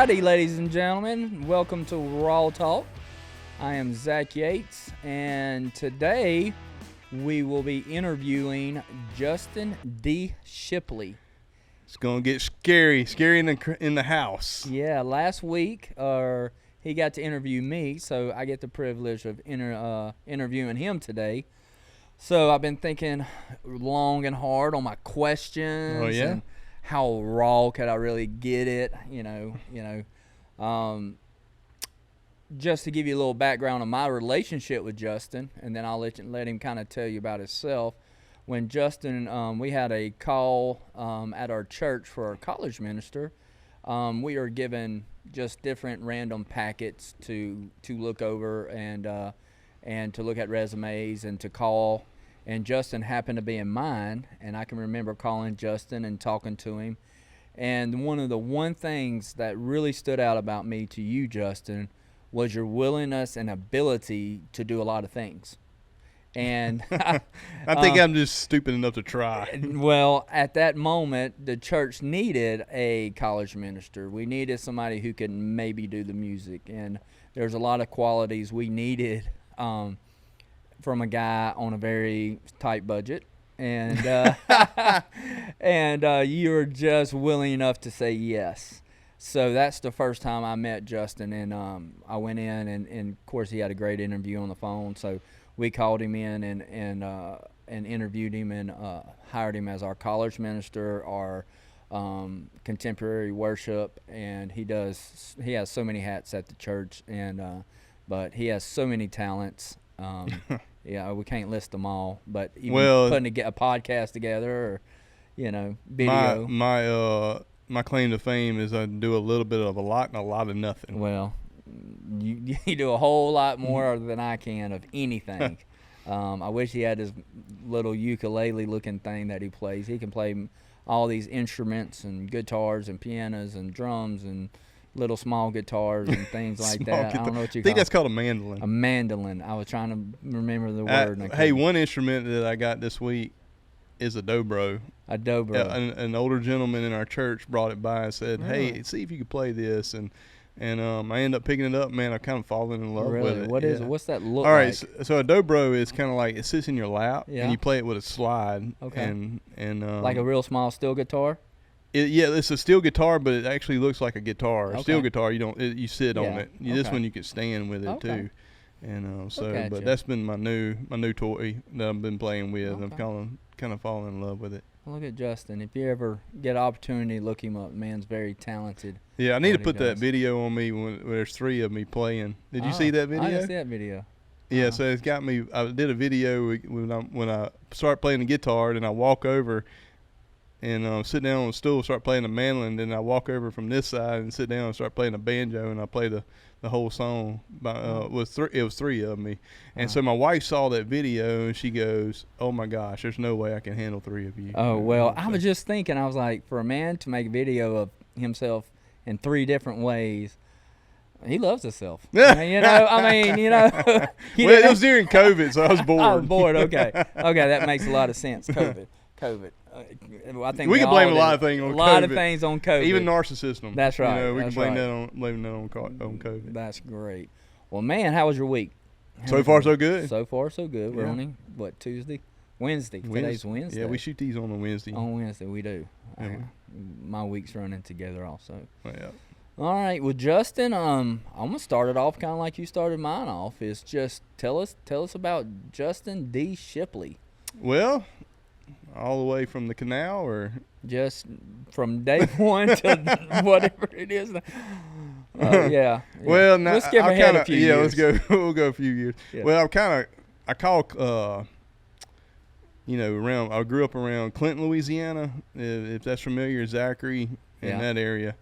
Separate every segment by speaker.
Speaker 1: Alrighty, ladies and gentlemen, welcome to Raw Talk. I am Zach Yates, and today we will be interviewing Justin D. Shipley.
Speaker 2: It's gonna get scary in the house.
Speaker 1: Yeah, last week he got to interview me, so I get the privilege of interviewing him today. So I've been thinking long and hard on my questions.
Speaker 2: Oh yeah.
Speaker 1: And how raw could I really get it? Just to give you a little background on my relationship with Justin, and then I'll let him kind of tell you about himself. When Justin, we had a call at our church for our college minister. We are given just different random packets to look over and to look at resumes and to call. And Justin happened to be in mine, and I can remember calling Justin and talking to him. And one of the things that really stood out about me to you, Justin, was your willingness and ability to do a lot of things. And
Speaker 2: I think I'm just stupid enough to try.
Speaker 1: Well, at that moment, the church needed a college minister. We needed somebody who could maybe do the music, and there's a lot of qualities we needed from a guy on a very tight budget. And you were just willing enough to say yes. So that's the first time I met Justin, and I went in, and of course he had a great interview on the phone. So we called him in and interviewed him and hired him as our college minister, our contemporary worship, and he has so many hats at the church, and but he has so many talents. Yeah, we can't list them all, but even putting a podcast together, or video.
Speaker 2: My claim to fame is I do a little bit of a lot and a lot of nothing.
Speaker 1: Well, you do a whole lot more than I can of anything. I wish he had his little ukulele-looking thing that he plays. He can play all these instruments and guitars and pianos and drums and little small guitars and things like that. I don't know what you call it.
Speaker 2: I think that's called a mandolin.
Speaker 1: A mandolin. I was trying to remember the word.
Speaker 2: Hey, one instrument that I got this week is a dobro.
Speaker 1: A dobro.
Speaker 2: An older gentleman in our church brought it by and said, "Hey, see if you could play this." And I ended up picking it up. Man, I kind of fallen in love with it.
Speaker 1: What is it? What's that look like?
Speaker 2: All right, so a dobro is kind of like it sits in your lap, and you play it with a slide.
Speaker 1: Okay.
Speaker 2: And
Speaker 1: like a real small steel guitar.
Speaker 2: It's a steel guitar, but it actually looks like a guitar. A steel guitar, you sit on it. This one you can stand with it too. And but that's been my new toy that I've been playing with. Okay. I'm kind of falling in love with it.
Speaker 1: Well, look at Justin. If you ever get an opportunity, look him up. Man's very talented.
Speaker 2: Yeah, I need to put that video on me when there's three of me playing. Did you see that video?
Speaker 1: I didn't see that video.
Speaker 2: Yeah, so it's got me. I did a video when I start playing the guitar, and I walk over and sit down on the stool, start playing the mandolin. Then I walk over from this side and sit down and start playing the banjo, and I play the whole song. It was three of me, and so my wife saw that video and she goes, "Oh my gosh, there's no way I can handle three of you."
Speaker 1: Oh well, I was just thinking. I was like, for a man to make a video of himself in three different ways. He loves himself. Well,
Speaker 2: it was during COVID, so I was bored.
Speaker 1: I was bored. Okay, that makes a lot of sense. COVID. I think
Speaker 2: we can blame a lot of things on COVID.
Speaker 1: A lot of things on COVID.
Speaker 2: Even narcissism.
Speaker 1: That's right.
Speaker 2: We can blame that on COVID.
Speaker 1: That's great. Well, man, how was your week?
Speaker 2: So far, so good.
Speaker 1: So far, so good. We're only Wednesday. Today's Wednesday.
Speaker 2: Yeah, we shoot these on a Wednesday.
Speaker 1: On Wednesday, we do. Yeah. My week's running together also.
Speaker 2: Yeah.
Speaker 1: All right. Well, Justin, I'm gonna start it off kind of like you started mine off. Is just tell us about Justin D. Shipley.
Speaker 2: Well, all the way from the canal, or
Speaker 1: just from day one to whatever it is. Yeah.
Speaker 2: Well, now
Speaker 1: let's skip ahead a few years.
Speaker 2: Let's go. We'll go a few years. Yeah. Well, I call around. I grew up around Clinton, Louisiana. If that's familiar, Zachary in that area.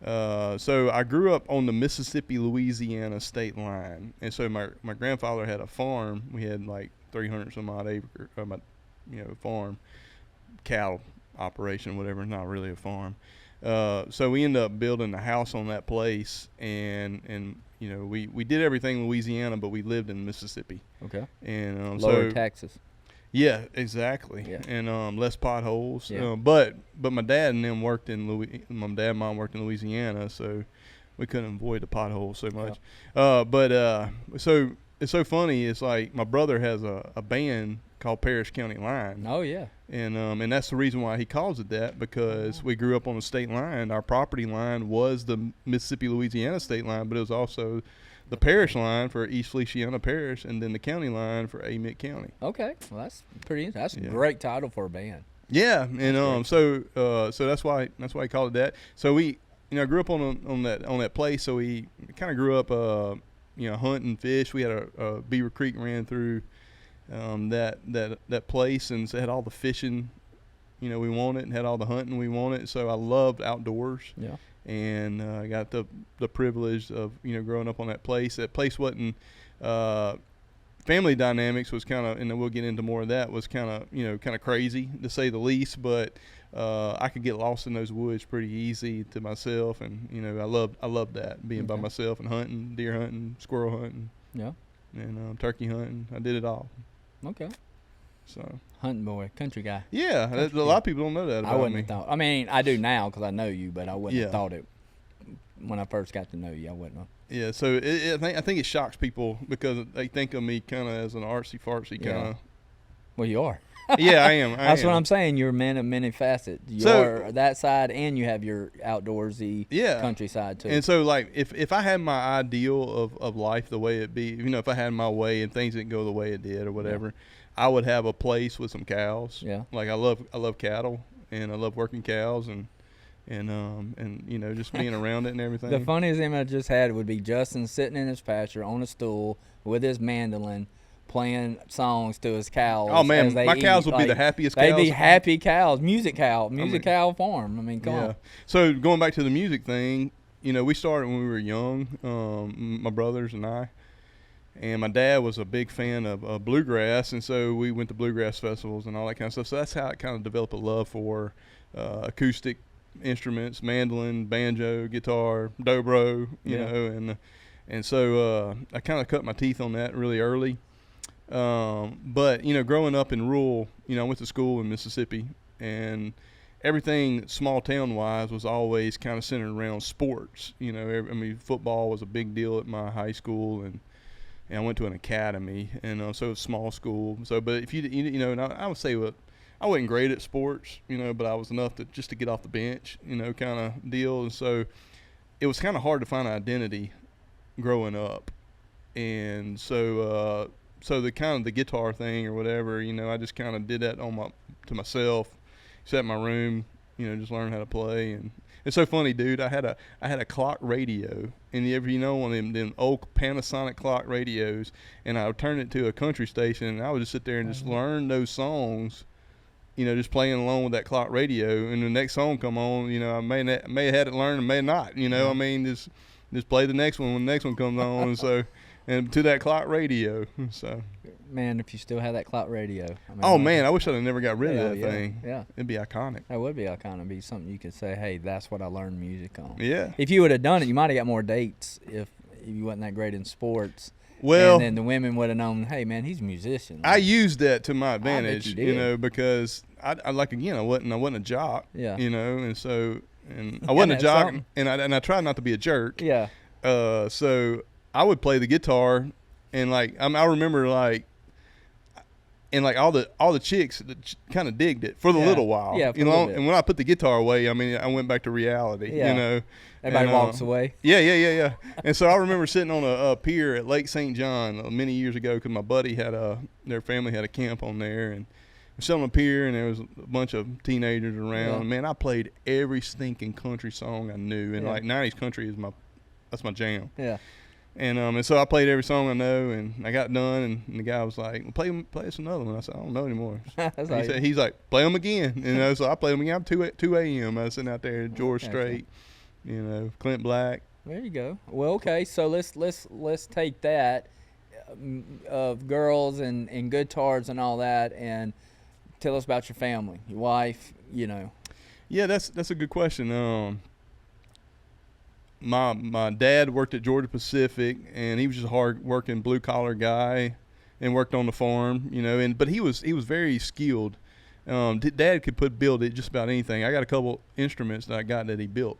Speaker 2: So I grew up on the Mississippi-Louisiana state line, and so my grandfather had a farm. We had like 300 some odd acre, farm, cattle operation, whatever. Not really a farm. So we ended up building a house on that place, and we did everything in Louisiana, but we lived in Mississippi.
Speaker 1: Okay.
Speaker 2: And
Speaker 1: lower taxes.
Speaker 2: Yeah, exactly.
Speaker 1: Yeah.
Speaker 2: And less potholes.
Speaker 1: Yeah.
Speaker 2: But my dad and them worked in my dad and mom worked in Louisiana, so we couldn't avoid the potholes so much. So it's so funny. It's like my brother has a band called Parish County Line.
Speaker 1: Oh yeah.
Speaker 2: And that's the reason why he calls it that, because we grew up on the state line. Our property line was the Mississippi-Louisiana state line, but it was also the parish line for East Feliciana Parish, and then the county line for Amite County.
Speaker 1: Okay, well that's a great title for a band.
Speaker 2: Yeah, and so that's why he called it that. So we, I grew up on that place. So we kind of grew up, hunting fish. We had a Beaver Creek ran through that place, and so it had all the fishing, we wanted, and had all the hunting we wanted. So I loved outdoors.
Speaker 1: Yeah.
Speaker 2: And I got the privilege of growing up on that place. That place wasn't family dynamics was kind of, and we'll get into more of that, was kind of crazy to say the least. But I could get lost in those woods pretty easy to myself, and I loved that, being by myself and hunting, deer hunting, squirrel hunting, and turkey hunting. I did it all.
Speaker 1: Okay.
Speaker 2: So
Speaker 1: hunting boy, country guy.
Speaker 2: Yeah, a lot of people don't know that about me.
Speaker 1: I wouldn't have thought. I mean, I do now because I know you, but I wouldn't have thought it when I first got to know you. I wouldn't have. Yeah,
Speaker 2: so I think it shocks people because they think of me kind of as an artsy-fartsy kind of.
Speaker 1: Well, you are.
Speaker 2: Yeah, I am.
Speaker 1: That's what I'm saying. You're a man of many facets. You are that side, and you have your outdoorsy country side too.
Speaker 2: And so, like, if I had my ideal of life the way it be, if I had my way and things didn't go the way it did or whatever, I would have a place with some cows.
Speaker 1: Yeah.
Speaker 2: Like I love cattle, and I love working cows, and just being around it and everything.
Speaker 1: The funniest image I just had would be Justin sitting in his pasture on a stool with his mandolin, playing songs to his cows.
Speaker 2: Oh man, my cows would be the happiest cows.
Speaker 1: They'd be happy cows, music cow farm. I mean, come on.
Speaker 2: So going back to the music thing, we started when we were young, my brothers and I. And my dad was a big fan of bluegrass, and so we went to bluegrass festivals and all that kind of stuff. So that's how I kind of developed a love for acoustic instruments, mandolin, banjo, guitar, dobro, you know, and so I kind of cut my teeth on that really early. But growing up in rural, I went to school in Mississippi, and everything small town wise was always kind of centered around sports. Football was a big deal at my high school, and I went to an academy, and so it was small school. So, but if and I would say I wasn't great at sports, but I was enough to get off the bench, kind of deal. And so it was kind of hard to find an identity growing up. And so the kind of the guitar thing or whatever, I just kind of did that to myself, sat in my room, just learned how to play. And it's so funny, dude. I had a clock radio, and one of them old Panasonic clock radios, and I would turn it to a country station, and I would just sit there and just learn those songs, just playing along with that clock radio. And the next song come on, I may have had it learned and may not, I mean, just play the next one when the next one comes on. And so, and to that clock radio. So,
Speaker 1: man, if you still have that clock radio.
Speaker 2: I wish I'd never got rid of that thing.
Speaker 1: Yeah.
Speaker 2: It'd be iconic.
Speaker 1: That would be iconic. It'd be something you could say, hey, that's what I learned music on.
Speaker 2: Yeah.
Speaker 1: If you would have done it, you might have got more dates if you wasn't that great in sports.
Speaker 2: Well,
Speaker 1: and then the women would have known, hey, man, he's a musician.
Speaker 2: I used that to my advantage,
Speaker 1: I bet you did.
Speaker 2: because I wasn't a jock.
Speaker 1: Yeah.
Speaker 2: And so, and I wasn't a jock, and I tried not to be a jerk.
Speaker 1: Yeah.
Speaker 2: So I would play the guitar, and I remember and all the chicks kind of digged it for the little while.
Speaker 1: Yeah. For a little bit.
Speaker 2: And when I put the guitar away, I went back to reality.
Speaker 1: Yeah. Everybody walks away.
Speaker 2: Yeah. And so I remember sitting on a pier at Lake St. John many years ago, because my buddy their family had a camp on there, and we're sitting on a pier, and there was a bunch of teenagers around.
Speaker 1: Yeah.
Speaker 2: And man, I played every stinking country song I knew, and 90s country is that's my jam.
Speaker 1: Yeah.
Speaker 2: And so I played every song I know, and I got done, and the guy was like, well, play us another one. I said, I don't know anymore. He's like, play them again. So I played them again. I'm 2 a.m. I was sitting out there, George Strait, Clint Black.
Speaker 1: There you go. Well, okay, so let's take that of girls and guitars and all that, and tell us about your family, your wife,
Speaker 2: Yeah, that's a good question. My dad worked at Georgia Pacific, and he was just a hard working blue collar guy, and worked on the farm, but he was very skilled. Dad could build it just about anything. I got a couple instruments that I got that he built,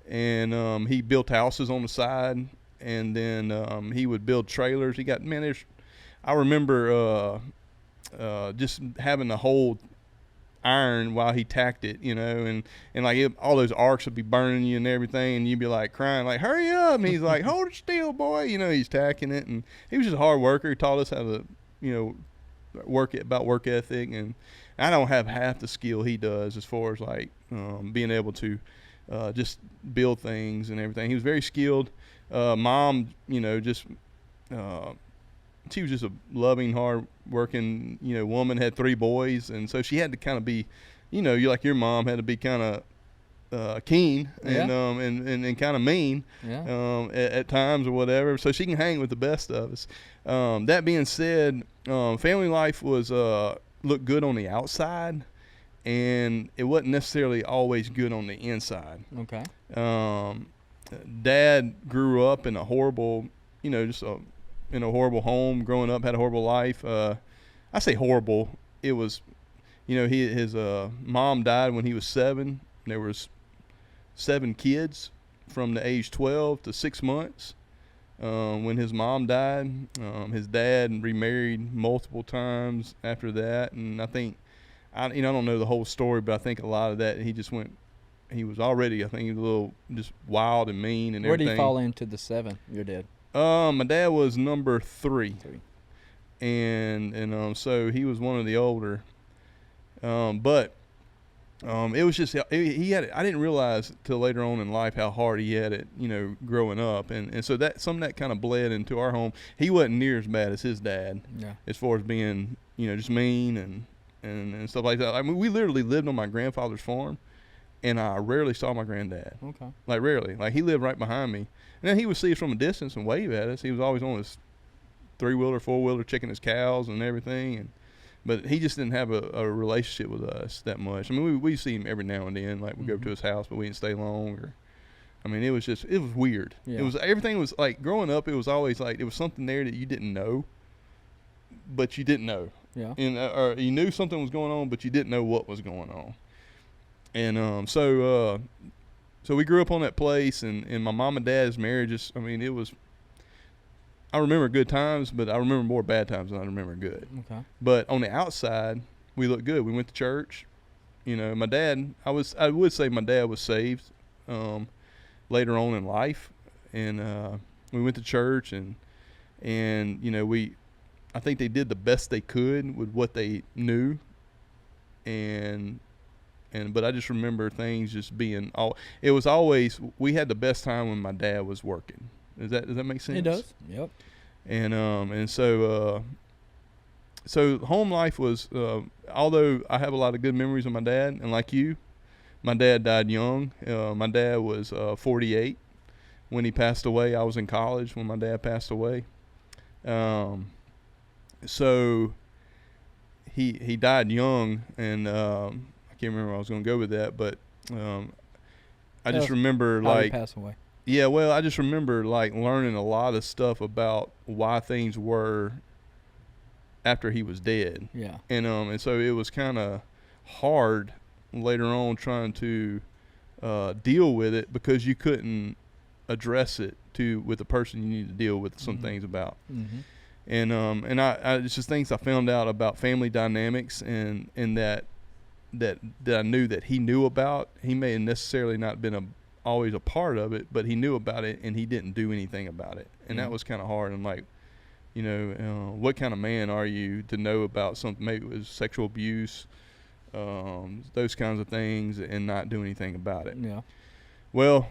Speaker 2: and he built houses on the side, and then he would build trailers. He got I remember just having the whole iron while he tacked it, and like all those arcs would be burning you and everything, and you'd be like crying, like, hurry up, and he's like, hold it still, boy, he's tacking it. And he was just a hard worker. He taught us how to, work ethic, and I don't have half the skill he does as far as like being able to just build things and everything. He was very skilled. Mom, just she was just a loving, hard-working, woman. Had 3 boys, and so she had to kind of be, you like your mom had to be kind of keen and and kind of mean at times or whatever, so she can hang with the best of us. That being said, family life was looked good on the outside, and it wasn't necessarily always good on the inside.
Speaker 1: Okay.
Speaker 2: Dad grew up in a horrible, in a horrible home growing up, had a horrible life. I say horrible. It was, his mom died when he was 7. There was 7 kids from the age 12 to 6 months when his mom died. His dad remarried multiple times after that, and I think, I don't know the whole story, but I think a lot of that he was already, I think, a little just wild and mean and everything.
Speaker 1: Where did he fall into the 7, your dad?
Speaker 2: My dad was number 3. And so he was one of the older. But it was just he had it. I didn't realize till later on in life how hard he had it, growing up, and so that some of that kind of bled into our home. He wasn't near as bad as his dad, as far as being just mean and stuff like that. I mean, we literally lived on my grandfather's farm, and I rarely saw my granddad.
Speaker 1: Okay.
Speaker 2: Like rarely. Like he lived right behind me. And then he would see us from a distance and wave at us. He was always on his 3-wheeler, 4-wheeler, checking his cows and everything. But he just didn't have a relationship with us that much. I mean, we see him every now and then. Like, we go to his house, but we didn't stay long. It was weird. Yeah. Everything was like, growing up, it was always like, there was something there that you didn't know, but you didn't know.
Speaker 1: Yeah.
Speaker 2: And, or you knew something was going on, but you didn't know what was going on. And so we grew up on that place, and my mom and dad's marriage, it was, I remember good times, but I remember more bad times than I remember good.
Speaker 1: Okay.
Speaker 2: But on the outside, we looked good. We went to church. My dad, I would say my dad was saved later on in life, and we went to church, and I think they did the best they could with what they knew, but I just remember things just being it was always, we had the best time when my dad was working. Does that make sense?
Speaker 1: It does. Yep.
Speaker 2: And so home life was, although I have a lot of good memories of my dad, and like you, my dad died young. My dad was 48 when he passed away. I was in college when my dad passed away. So he died young, and I can't remember where I was going to go with that, but I just remember
Speaker 1: how
Speaker 2: like
Speaker 1: he passed away.
Speaker 2: Yeah, well, I just remember like learning a lot of stuff about why things were after he was dead.
Speaker 1: Yeah.
Speaker 2: And so it was kind of hard later on trying to deal with it, because you couldn't address it with the person you need to deal with some things about. Mm-hmm. And I it's just things I found out about family dynamics, and that I knew that he knew about. He may have necessarily not been always a part of it, but he knew about it, and he didn't do anything about it. And that was kind of hard. And like, what kind of man are you to know about something, maybe it was sexual abuse, those kinds of things, and not do anything about it?
Speaker 1: Yeah.
Speaker 2: Well,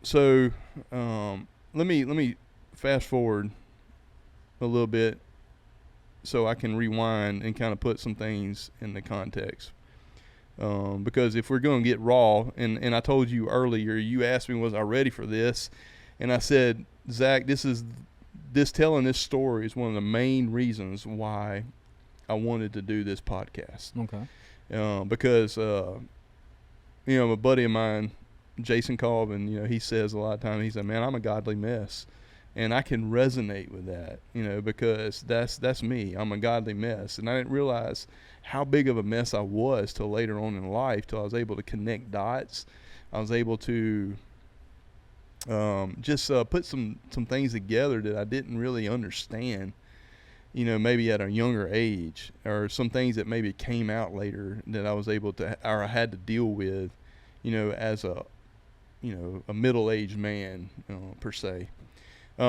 Speaker 2: so let me fast forward a little bit so I can rewind and kind of put some things in the context. Because if we're going to get raw, and I told you earlier, you asked me, was I ready for this? And I said, Zach, telling this story is one of the main reasons why I wanted to do this podcast.
Speaker 1: Okay.
Speaker 2: Because, a buddy of mine, Jason Colvin, he says a lot of times, he said, man, I'm a godly mess. And I can resonate with that, because that's me. I'm a godly mess. And I didn't realize how big of a mess I was till later on in life, till I was able to connect dots. I was able to just put some things together that I didn't really understand, maybe at a younger age, or some things that maybe came out later that I was able to, or I had to deal with, as a middle-aged man, per se.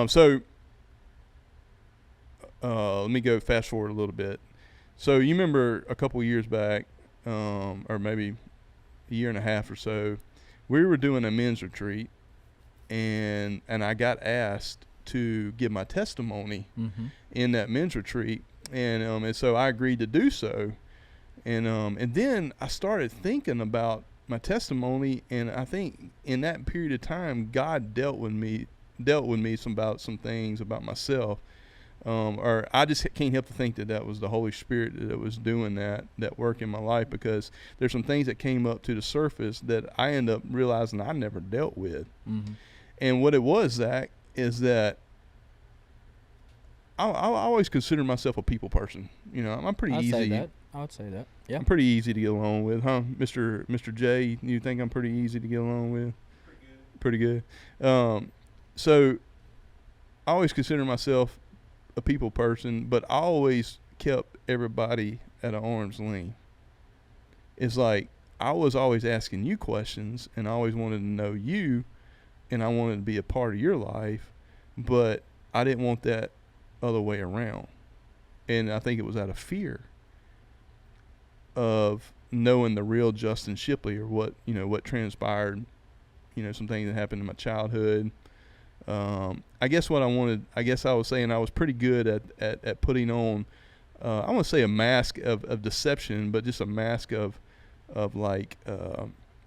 Speaker 2: So let me go fast forward a little bit. So you remember a couple years back, or maybe a year and a half or so, we were doing a men's retreat, and I got asked to give my testimony in that men's retreat, and so I agreed to do so, and then I started thinking about my testimony, and I think in that period of time, God dealt with me about some things about myself, or I just can't help to think that was the Holy Spirit that was doing that work in my life, because there's some things that came up to the surface that I end up realizing I never dealt with. And what it was, Zach, is that I always consider myself a people person. I'm pretty easy.
Speaker 1: I would say that. Yeah.
Speaker 2: I'm pretty easy to get along with, huh, Mr. J? You think I'm pretty easy to get along with? Pretty good. So I always consider myself a people person, but I always kept everybody at an arm's length. It's like I was always asking you questions, and I always wanted to know you, and I wanted to be a part of your life, but I didn't want that other way around. And I think it was out of fear of knowing the real Justin Shipley, or what transpired, some things that happened in my childhood. I guess I was saying I was pretty good at putting on, I want to say a mask of deception, but just a mask of like,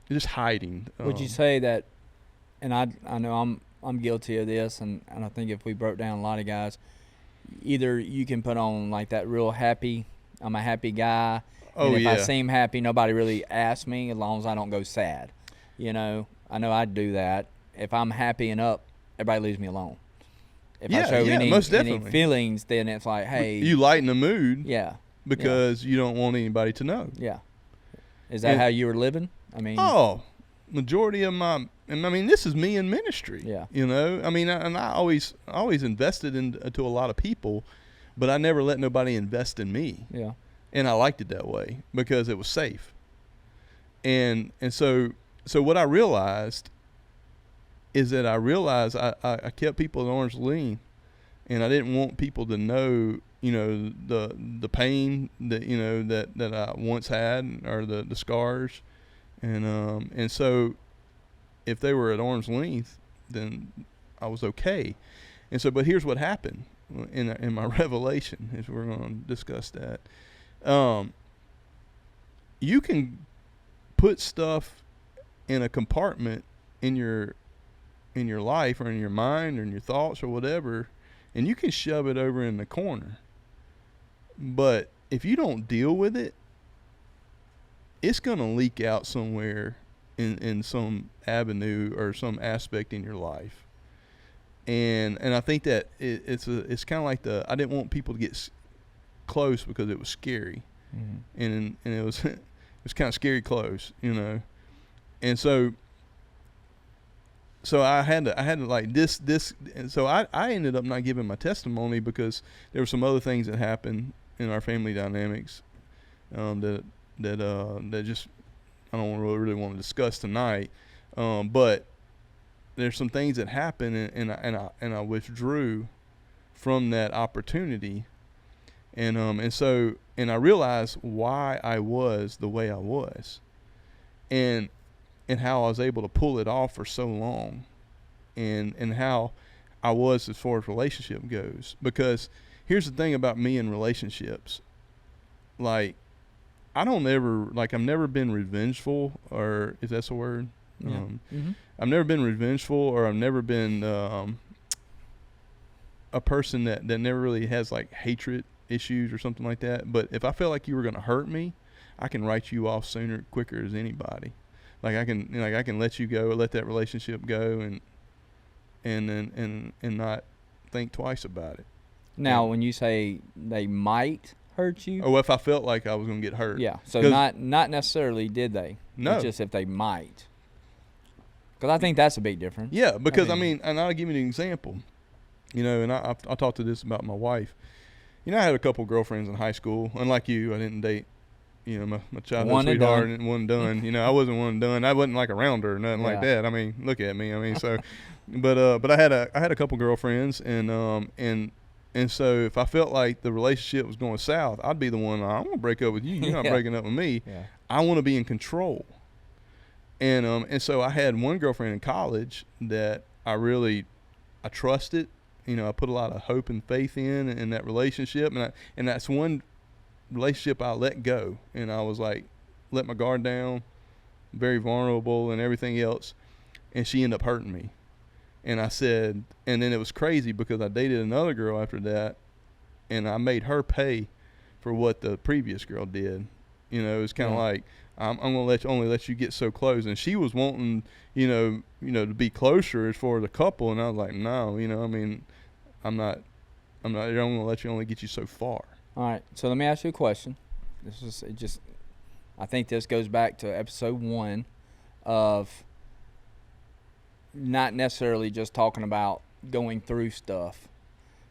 Speaker 2: just hiding.
Speaker 1: Would you say that, and I know I'm guilty of this, and I think if we broke down a lot of guys, either you can put on like that real happy, I'm a happy guy, and if I seem happy, nobody really asks me, as long as I don't go sad. I know I'd do that. If I'm happy and up, everybody leaves me alone. If I show any feelings, then it's like, hey. You
Speaker 2: lighten the mood.
Speaker 1: Yeah.
Speaker 2: Because you don't want anybody to know.
Speaker 1: Yeah. Is that how you were living? I mean.
Speaker 2: Oh, majority of this is me in ministry.
Speaker 1: Yeah.
Speaker 2: I always invested into a lot of people, but I never let nobody invest in me.
Speaker 1: Yeah.
Speaker 2: And I liked it that way because it was safe. And so what I realized is that I kept people at arm's length, and I didn't want people to know, the pain that I once had, or the scars, and so if they were at arm's length, then I was okay. And so, but here's what happened in my revelation, is we're going to discuss that. You can put stuff in a compartment in your life, or in your mind, or in your thoughts, or whatever, and you can shove it over in the corner. But if you don't deal with it, it's going to leak out somewhere in some avenue or some aspect in your life. And I think that it's kind of like I didn't want people to get close because it was scary. And it was it was kind of scary close, and so I had to like this, and so I ended up not giving my testimony because there were some other things that happened in our family dynamics that just I don't really want to discuss tonight, but there's some things that happened, and I withdrew from that opportunity, and I realized why I was the way I was, and how I was able to pull it off for so long, and how I was as far as relationship goes. Because here's the thing about me in relationships, like I've never been revengeful, or if that's a word.
Speaker 1: Yeah.
Speaker 2: I've never been revengeful, or I've never been a person that never really has like hatred issues or something like that. But if I feel like you were going to hurt me, I can write you off quicker as anybody. Like I can let you go, or let that relationship go, and not think twice about it.
Speaker 1: Now, when you say they might hurt you,
Speaker 2: or if I felt like I was going to get hurt.
Speaker 1: Yeah. So not necessarily did they?
Speaker 2: No.
Speaker 1: It's just if they might. Because I think that's a big difference.
Speaker 2: Yeah, because I mean, and I'll give you an example. You know, and I talked to this about my wife. You know, I had a couple girlfriends in high school. Unlike you, I didn't date, you know, my childhood sweetheart and one done. You know, I wasn't one done. I wasn't like around her or nothing like that. I mean, look at me. I mean, so, but I had a couple girlfriends, and so if I felt like the relationship was going south, I'd be the one. I'm gonna break up with you. You're not breaking up with me.
Speaker 1: Yeah.
Speaker 2: I want to be in control. And so I had one girlfriend in college that I trusted. You know, I put a lot of hope and faith in that relationship, and that's one relationship I let go, and I was like, let my guard down, very vulnerable and everything else, and she ended up hurting me. And I said, and then it was crazy because I dated another girl after that, and I made her pay for what the previous girl did. You know, it was kind of like, I'm gonna only let you get so close, and she was wanting, you know, to be closer as far as a couple, and I was like, no, you know, I mean, I'm not gonna let you only get you so far.
Speaker 1: All right, so let me ask you a question. I think this goes back to episode 1 of not necessarily just talking about going through stuff,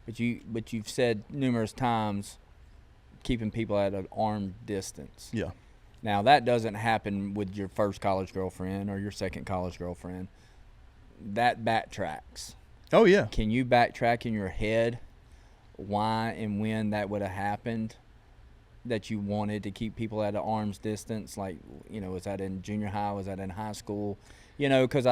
Speaker 1: but you've said numerous times keeping people at an arm distance.
Speaker 2: Yeah.
Speaker 1: Now, that doesn't happen with your first college girlfriend or your second college girlfriend. That backtracks.
Speaker 2: Oh, yeah.
Speaker 1: Can you backtrack in your head why and when that would have happened, that you wanted to keep people at an arm's distance? Like, you know, was that in junior high? Was that in high school? You know, because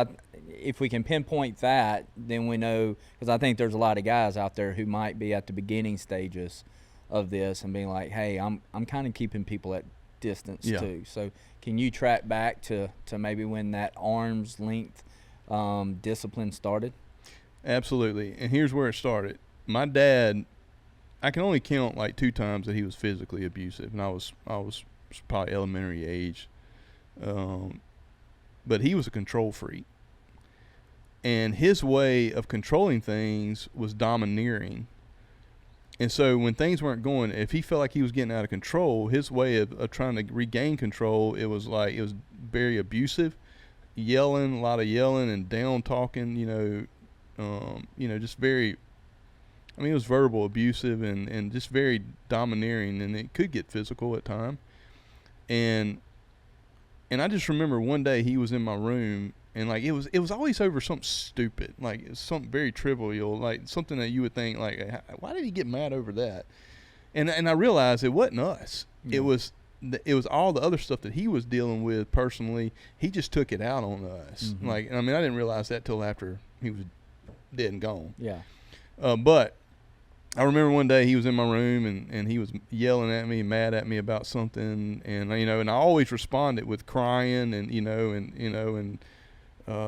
Speaker 1: if we can pinpoint that, then we know, because I think there's a lot of guys out there who might be at the beginning stages of this and being like, hey, I'm kind of keeping people at distance too. So can you track back to maybe when that arm's length discipline started?
Speaker 2: Absolutely. And here's where it started. My dad, I can only count like 2 times that he was physically abusive, and I was probably elementary age. But he was a control freak. And his way of controlling things was domineering. And so when things weren't going, if he felt like he was getting out of control, his way of trying to regain control, it was very abusive, yelling, a lot of yelling and down talking, just very, I mean, it was verbal abusive and just very domineering, and it could get physical at times. And I just remember one day he was in my room, and like it was always over something stupid, like it's something very trivial, like something that you would think like, why did he get mad over that? And I realized it wasn't us. Yeah. It was all the other stuff that he was dealing with personally. He just took it out on us. Mm-hmm. Like, I mean, I didn't realize that till after he was dead and gone.
Speaker 1: Yeah.
Speaker 2: But I remember one day he was in my room and he was yelling at me, mad at me about something, and and I always responded with crying and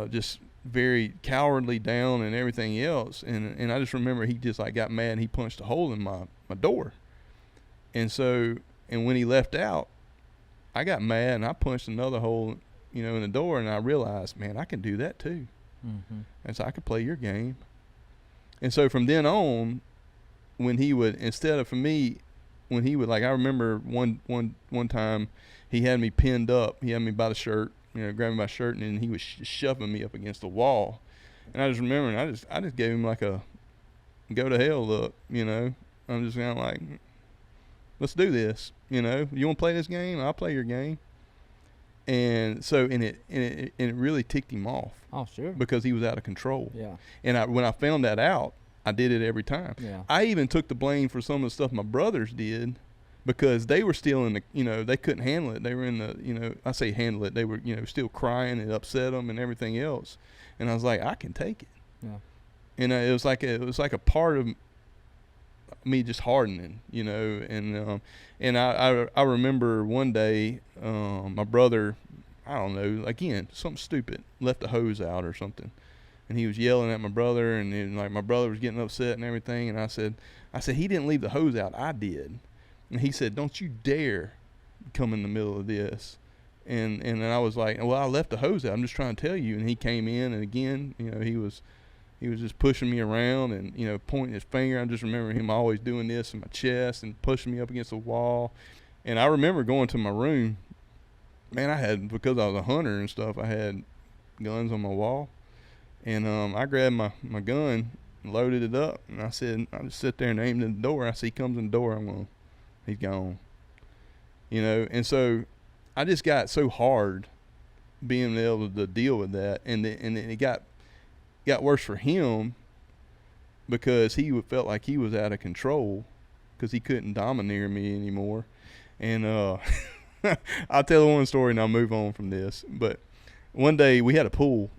Speaker 2: just very cowardly down and everything else, and I just remember he just like got mad and he punched a hole in my door, and when he left out, I got mad and I punched another hole in the door, and I realized, man, I can do that too. Mm-hmm. And so I could play your game. And so from then on, when he would, I remember one time he had me pinned up. He had me by the shirt, grabbing my shirt, and then he was shoving me up against the wall. And I just remember, and I just gave him like a go to hell look, I'm just kind of like, let's do this, you want to play this game? I'll play your game. And so, and it really ticked him off.
Speaker 1: Oh, sure.
Speaker 2: Because he was out of control.
Speaker 1: Yeah.
Speaker 2: And when I found that out, I did it every time.
Speaker 1: Yeah.
Speaker 2: I even took the blame for some of the stuff my brothers did, because they were still in the, they couldn't handle it. They were in the, I say handle it. They were, still crying. It upset them and everything else. And I was like, I can take it.
Speaker 1: Yeah.
Speaker 2: And it was like a part of me just hardening, and I remember one day, my brother, I don't know, again, something stupid, left a hose out or something. And he was yelling at my brother, and then, like, my brother was getting upset and everything. And I said, he didn't leave the hose out. I did. And he said, don't you dare come in the middle of this. And then I was like, well, I left the hose out. I'm just trying to tell you. And he came in, and again, he was just pushing me around and, pointing his finger. I just remember him always doing this in my chest and pushing me up against the wall. And I remember going to my room. Man, because I was a hunter and stuff, I had guns on my wall. And I grabbed my gun, loaded it up, and I said, I just sit there and aimed at the door. I see he comes in the door. He's gone. You know, and so I just got so hard being able to deal with that, and it got worse for him because he felt like he was out of control because he couldn't domineer me anymore. And I'll tell one story and I'll move on from this. But one day we had a pool,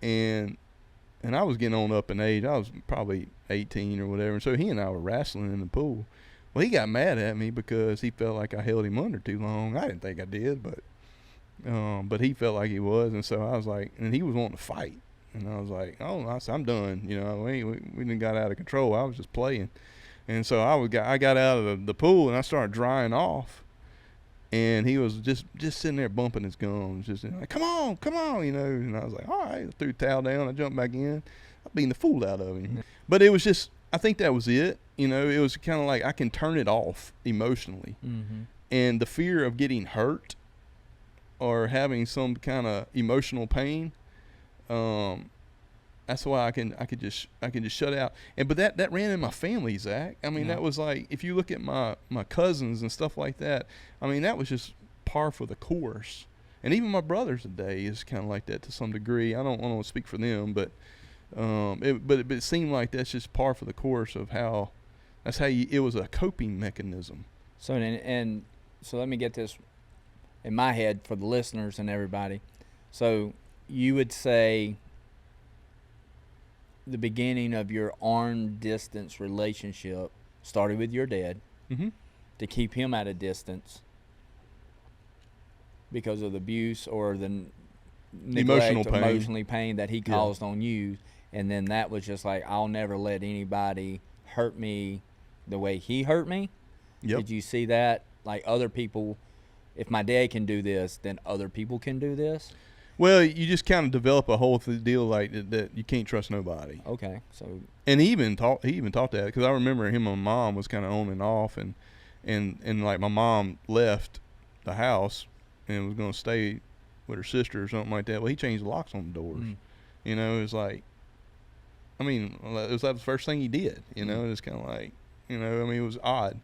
Speaker 2: and I was getting on up in age. I was probably 18 or whatever. And so he and I were wrestling in the pool. Well, he got mad at me because he felt like I held him under too long. I didn't think I did, but he felt like he was. And so I was like, and he was wanting to fight. And I was like, oh, I'm done. You know, we didn't got out of control. I was just playing. And so I got out of the pool and I started drying off. And he was just sitting there bumping his gums, just like, come on, you know. And I was like, all right. I threw the towel down. I jumped back in. I beat the fool out of him. But it was just, I think that was it. You know, it was kind of like I can turn it off emotionally. Mm-hmm. And the fear of getting hurt or having some kind of emotional pain, that's why I could just shut out. But that ran in my family, Zach. I mean, that was like, if you look at my cousins and stuff like that, I mean, that was just par for the course. And even my brothers today is kind of like that to some degree. I don't want to speak for them, but it seemed like that's just par for the course of how it was a coping mechanism.
Speaker 1: So and so let me get this in my head for the listeners and everybody. So you would say the beginning of your arm distance relationship started with your dad, mm-hmm. to keep him at a distance because of the abuse or the neglect, emotional pain that he caused on you. And then that was just like, I'll never let anybody hurt me the way he hurt me. Yep. Did you see that? Like, other people, if my dad can do this, then other people can do this?
Speaker 2: Well, you just kind of develop a whole deal like that you can't trust nobody.
Speaker 1: Okay, so.
Speaker 2: And he even taught that, because I remember him and my mom was kind of on and off, and like my mom left the house and was going to stay with her sister or something like that. Well, he changed the locks on the doors. Mm. You know, it was like, I mean, it was like the first thing he did. You know, it was kind of like, you know, I mean, it was odd.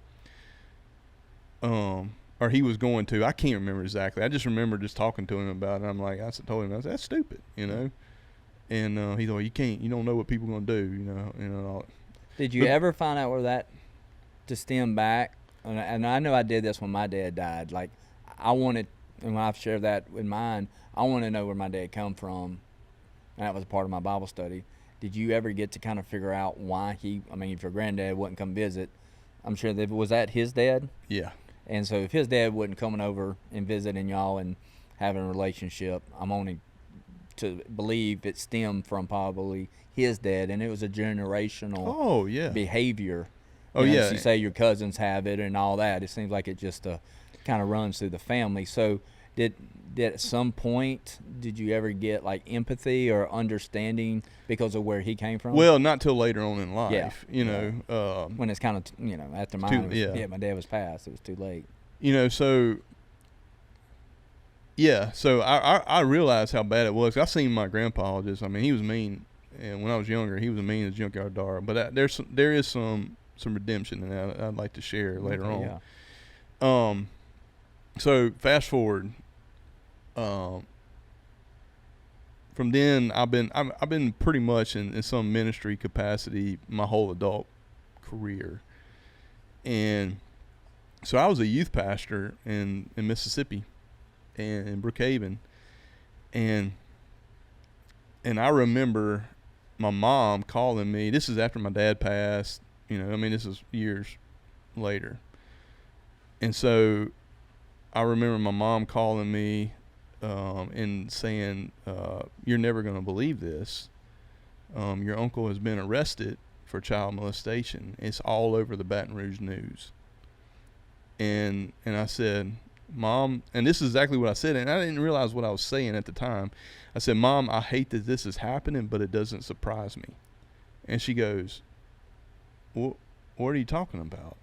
Speaker 2: Or he was going to. I can't remember exactly. I just remember just talking to him about it. I'm like, told him, that's stupid, you know. And he thought, you don't know what people are going to do, you know.
Speaker 1: Did you ever find out where that, to stem back? And I know I did this when my dad died. Like, I wanted, and when I've shared that with mine, I want to know where my dad come from. And that was a part of my Bible study. Did you ever get to kind of figure out why if your granddad wouldn't come visit, I'm sure was that his dad?
Speaker 2: Yeah.
Speaker 1: And so if his dad wasn't coming over and visiting y'all and having a relationship, I'm only to believe it stemmed from probably his dad, and it was a generational behavior.
Speaker 2: Oh, yeah.
Speaker 1: As you say, your cousins have it and all that. It seems like it just kind of runs through the family. So did at some point, did you ever get like empathy or understanding because of where he came from?
Speaker 2: Well, not till later on in life, you know.
Speaker 1: When it's kind of, after mine, my dad was passed, it was too late. You know,
Speaker 2: so I realized how bad it was. I seen my grandpa he was mean, and when I was younger, he was as mean as Junkyard Dog. But there is some redemption in that I'd like to share later on. Yeah. So fast forward. From then I've been pretty much in some ministry capacity my whole adult career, and so I was a youth pastor in Mississippi and in Brookhaven, and I remember my mom calling me. This is after my dad passed, this is years later, and so I remember my mom calling me and saying, you're never going to believe this. Your uncle has been arrested for child molestation. It's all over the Baton Rouge news. And I said, Mom, and this is exactly what I said, and I didn't realize what I was saying at the time. I said, Mom, I hate that this is happening, but it doesn't surprise me. And she goes, what are you talking about?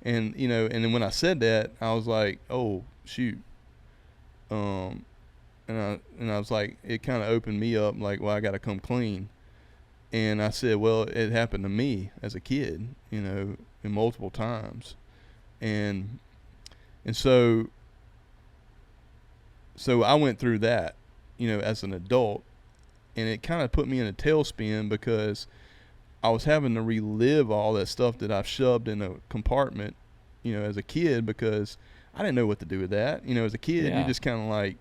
Speaker 2: And, and then when I said that, I was like, oh, shoot. and I was like, it kind of opened me up, like, well, I got to come clean. And I said, well, it happened to me as a kid, you know, in multiple times. And so I went through that, you know, as an adult, and it kind of put me in a tailspin because I was having to relive all that stuff that I've shoved in a compartment, you know, as a kid, because I didn't know what to do with that. You know, as a kid, you just kind of like,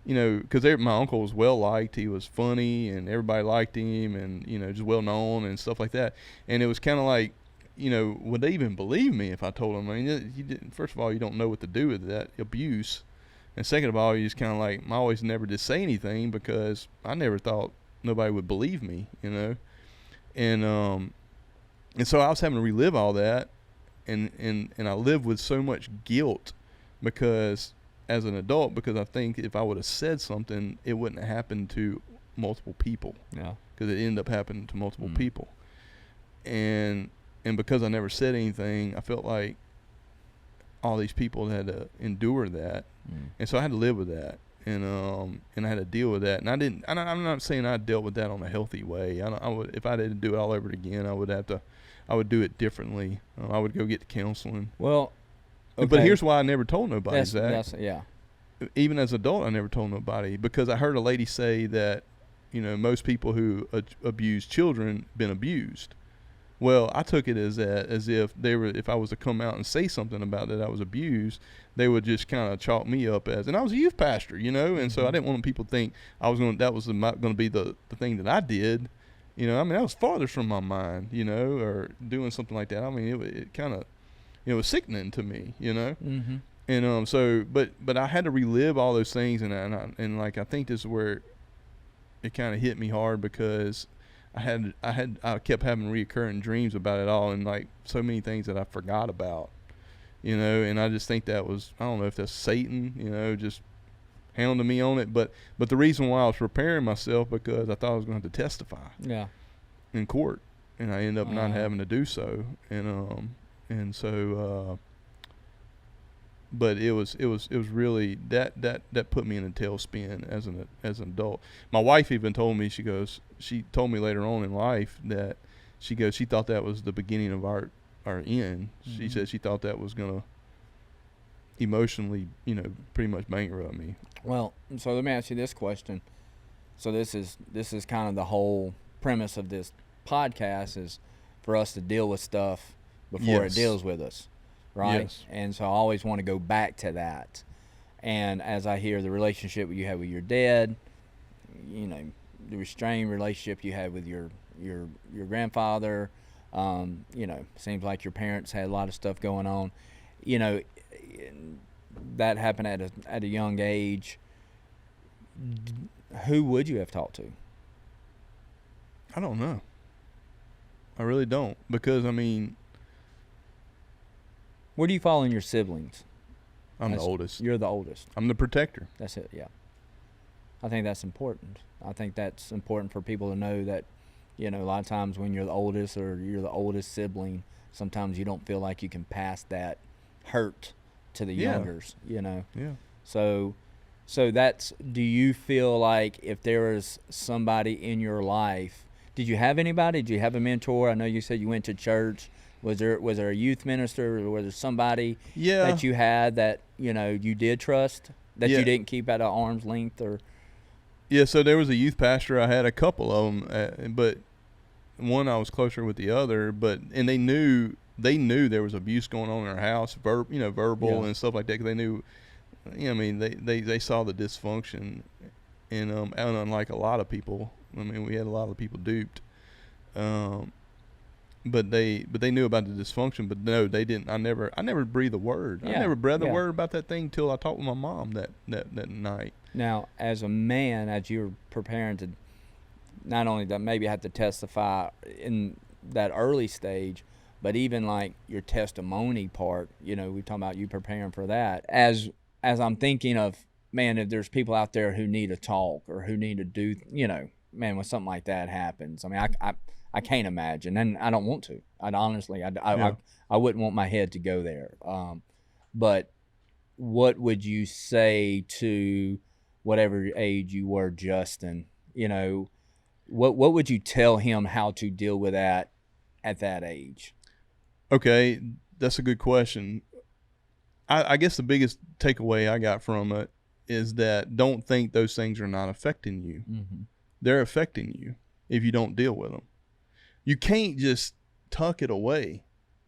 Speaker 2: you know, because my uncle was well liked. He was funny, and everybody liked him, and, you know, just well known and stuff like that. And it was kind of like, you know, would they even believe me if I told them? I mean, you didn't, first of all, you don't know what to do with that abuse. And second of all, you just kind of like, I always never did say anything because I never thought nobody would believe me, you know. And so I was having to relive all that, and I lived with so much guilt because as an adult, because I think if I would have said something, it wouldn't have happened to multiple people.
Speaker 1: Yeah.
Speaker 2: Because it ended up happening to multiple people. And because I never said anything, I felt like all these people had to endure that. And so I had to live with that. And I had to deal with that. And I'm not saying I dealt with that on a healthy way. I would, if I didn't do it all over again, I would do it differently. I would go get counseling.
Speaker 1: Well, okay.
Speaker 2: But here's why I never told nobody, Zach.
Speaker 1: Yeah.
Speaker 2: Even as an adult, I never told nobody, because I heard a lady say that, you know, most people who abuse children been abused. Well, I took it as if if I was to come out and say something about that I was abused, they would just kind of chalk me up as, and I was a youth pastor, you know, and so I didn't want people to think that was going to be the thing that I did, you know. I mean, that was farthest from my mind, you know, or doing something like that. I mean, it kind of, you know, was sickening to me, you know. And so, but I had to relive all those things, and like I think this is where it kind of hit me hard, because I kept having reoccurring dreams about it all, and like so many things that I forgot about, you know. And I just think that was, I don't know if that's Satan, you know, just hounding me on it. But the reason why I was preparing myself, because I thought I was going to have to testify in court, and I ended up not having to do so. And so but it was really that put me in a tailspin as an adult. My wife even told me, she told me later on in life that she thought that was the beginning of our end. She said she thought that was gonna emotionally, you know, pretty much bankrupt me.
Speaker 1: Well, so let me ask you this question. So this is kind of the whole premise of this podcast, is for us to deal with stuff before it deals with us. Right?
Speaker 2: Yes.
Speaker 1: And so I always want to go back to that. And as I hear the relationship you had with your dad, you know, the restrained relationship you had with your grandfather, you know, seems like your parents had a lot of stuff going on. You know, that happened at a young age. Who would you have talked to?
Speaker 2: I don't know. I really don't, because I mean,
Speaker 1: where do you fall in your siblings?
Speaker 2: I'm the oldest.
Speaker 1: You're the oldest.
Speaker 2: I'm the protector.
Speaker 1: That's it, yeah. I think that's important. I think that's important for people to know that, you know, a lot of times when you're the oldest or you're the oldest sibling, sometimes you don't feel like you can pass that hurt to the youngers, you know.
Speaker 2: Yeah.
Speaker 1: So that's, do you feel like if there was somebody in your life, did you have anybody? Did you have a mentor? I know you said you went to church. Was there a youth minister, or was there somebody that you had that, you know, you did trust, that you didn't keep at an arm's length? Or
Speaker 2: so there was a youth pastor. I had a couple of them, but one I was closer with the other. And they knew there was abuse going on in our house, verbal and stuff like that. 'Cause they knew, you know, I mean, they saw the dysfunction, and unlike a lot of people, I mean, we had a lot of people duped. But they knew about the dysfunction, but no, they didn't. I never breathed a word. I never breathed a word about that thing till I talked with my mom that night.
Speaker 1: Now, as a man, as you're preparing to not only that maybe have to testify in that early stage, but even like your testimony part, you know, we talking about you preparing for that. As I'm thinking of, man, if there's people out there who need to talk or who need to do, you know, man, when something like that happens, I mean, I can't imagine, and I don't want to. I wouldn't want my head to go there. But what would you say to whatever age you were, Justin, what would you tell him how to deal with that at that age?
Speaker 2: Okay, that's a good question. I guess the biggest takeaway I got from it is that don't think those things are not affecting you.
Speaker 1: Mm-hmm.
Speaker 2: They're affecting you if you don't deal with them. You can't just tuck it away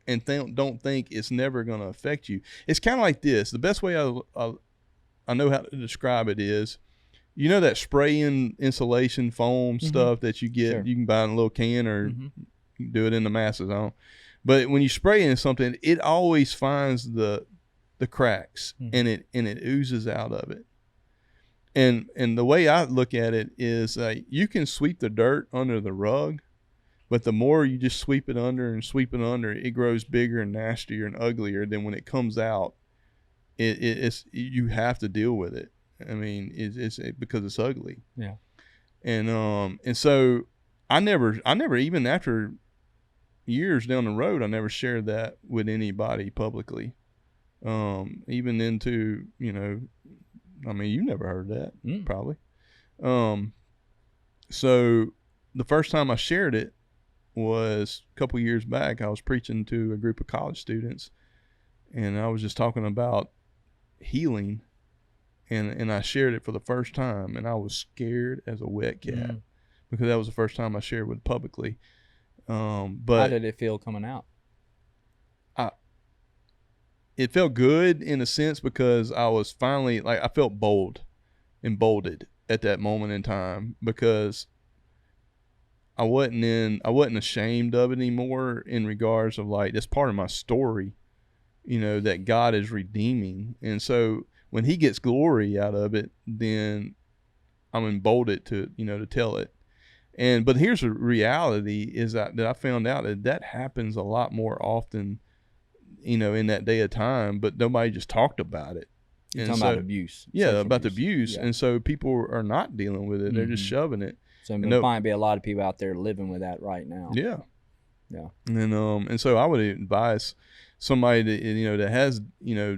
Speaker 2: and don't think it's never going to affect you. It's kind of like this. The best way I know how to describe it is, that spraying insulation foam stuff that you get,
Speaker 1: Sure.
Speaker 2: you can buy in a little can or you can do it in the masses. But when you spray it in something, it always finds the cracks and it oozes out of it. And the way I look at it is you can sweep the dirt under the rug, but the more you just sweep it under, it grows bigger and nastier and uglier. Then when it comes out, it's you have to deal with it. I mean, it's because it's ugly.
Speaker 1: Yeah.
Speaker 2: And so I never even after years down the road, I never shared that with anybody publicly. Even into, I mean, you never heard that probably. So the first time I shared it was a couple years back. I was preaching to a group of college students, and I was just talking about healing, and I shared it for the first time, and I was scared as a wet cat because that was the first time I shared it publicly. But
Speaker 1: how did it feel coming out?
Speaker 2: It felt good in a sense because I was finally, I felt bold and bolded at that moment in time because I wasn't ashamed of it anymore in regards of that's part of my story, that God is redeeming. And so when he gets glory out of it, then I'm emboldened to tell it. But here's the reality is that I found out that happens a lot more often, in that day of time, but nobody just talked about it.
Speaker 1: You're talking about abuse.
Speaker 2: Yeah, about the abuse. Yeah. And so people are not dealing with it. They're just shoving it.
Speaker 1: So there might be a lot of people out there living with that right now.
Speaker 2: Yeah.
Speaker 1: Yeah.
Speaker 2: And so I would advise somebody that has,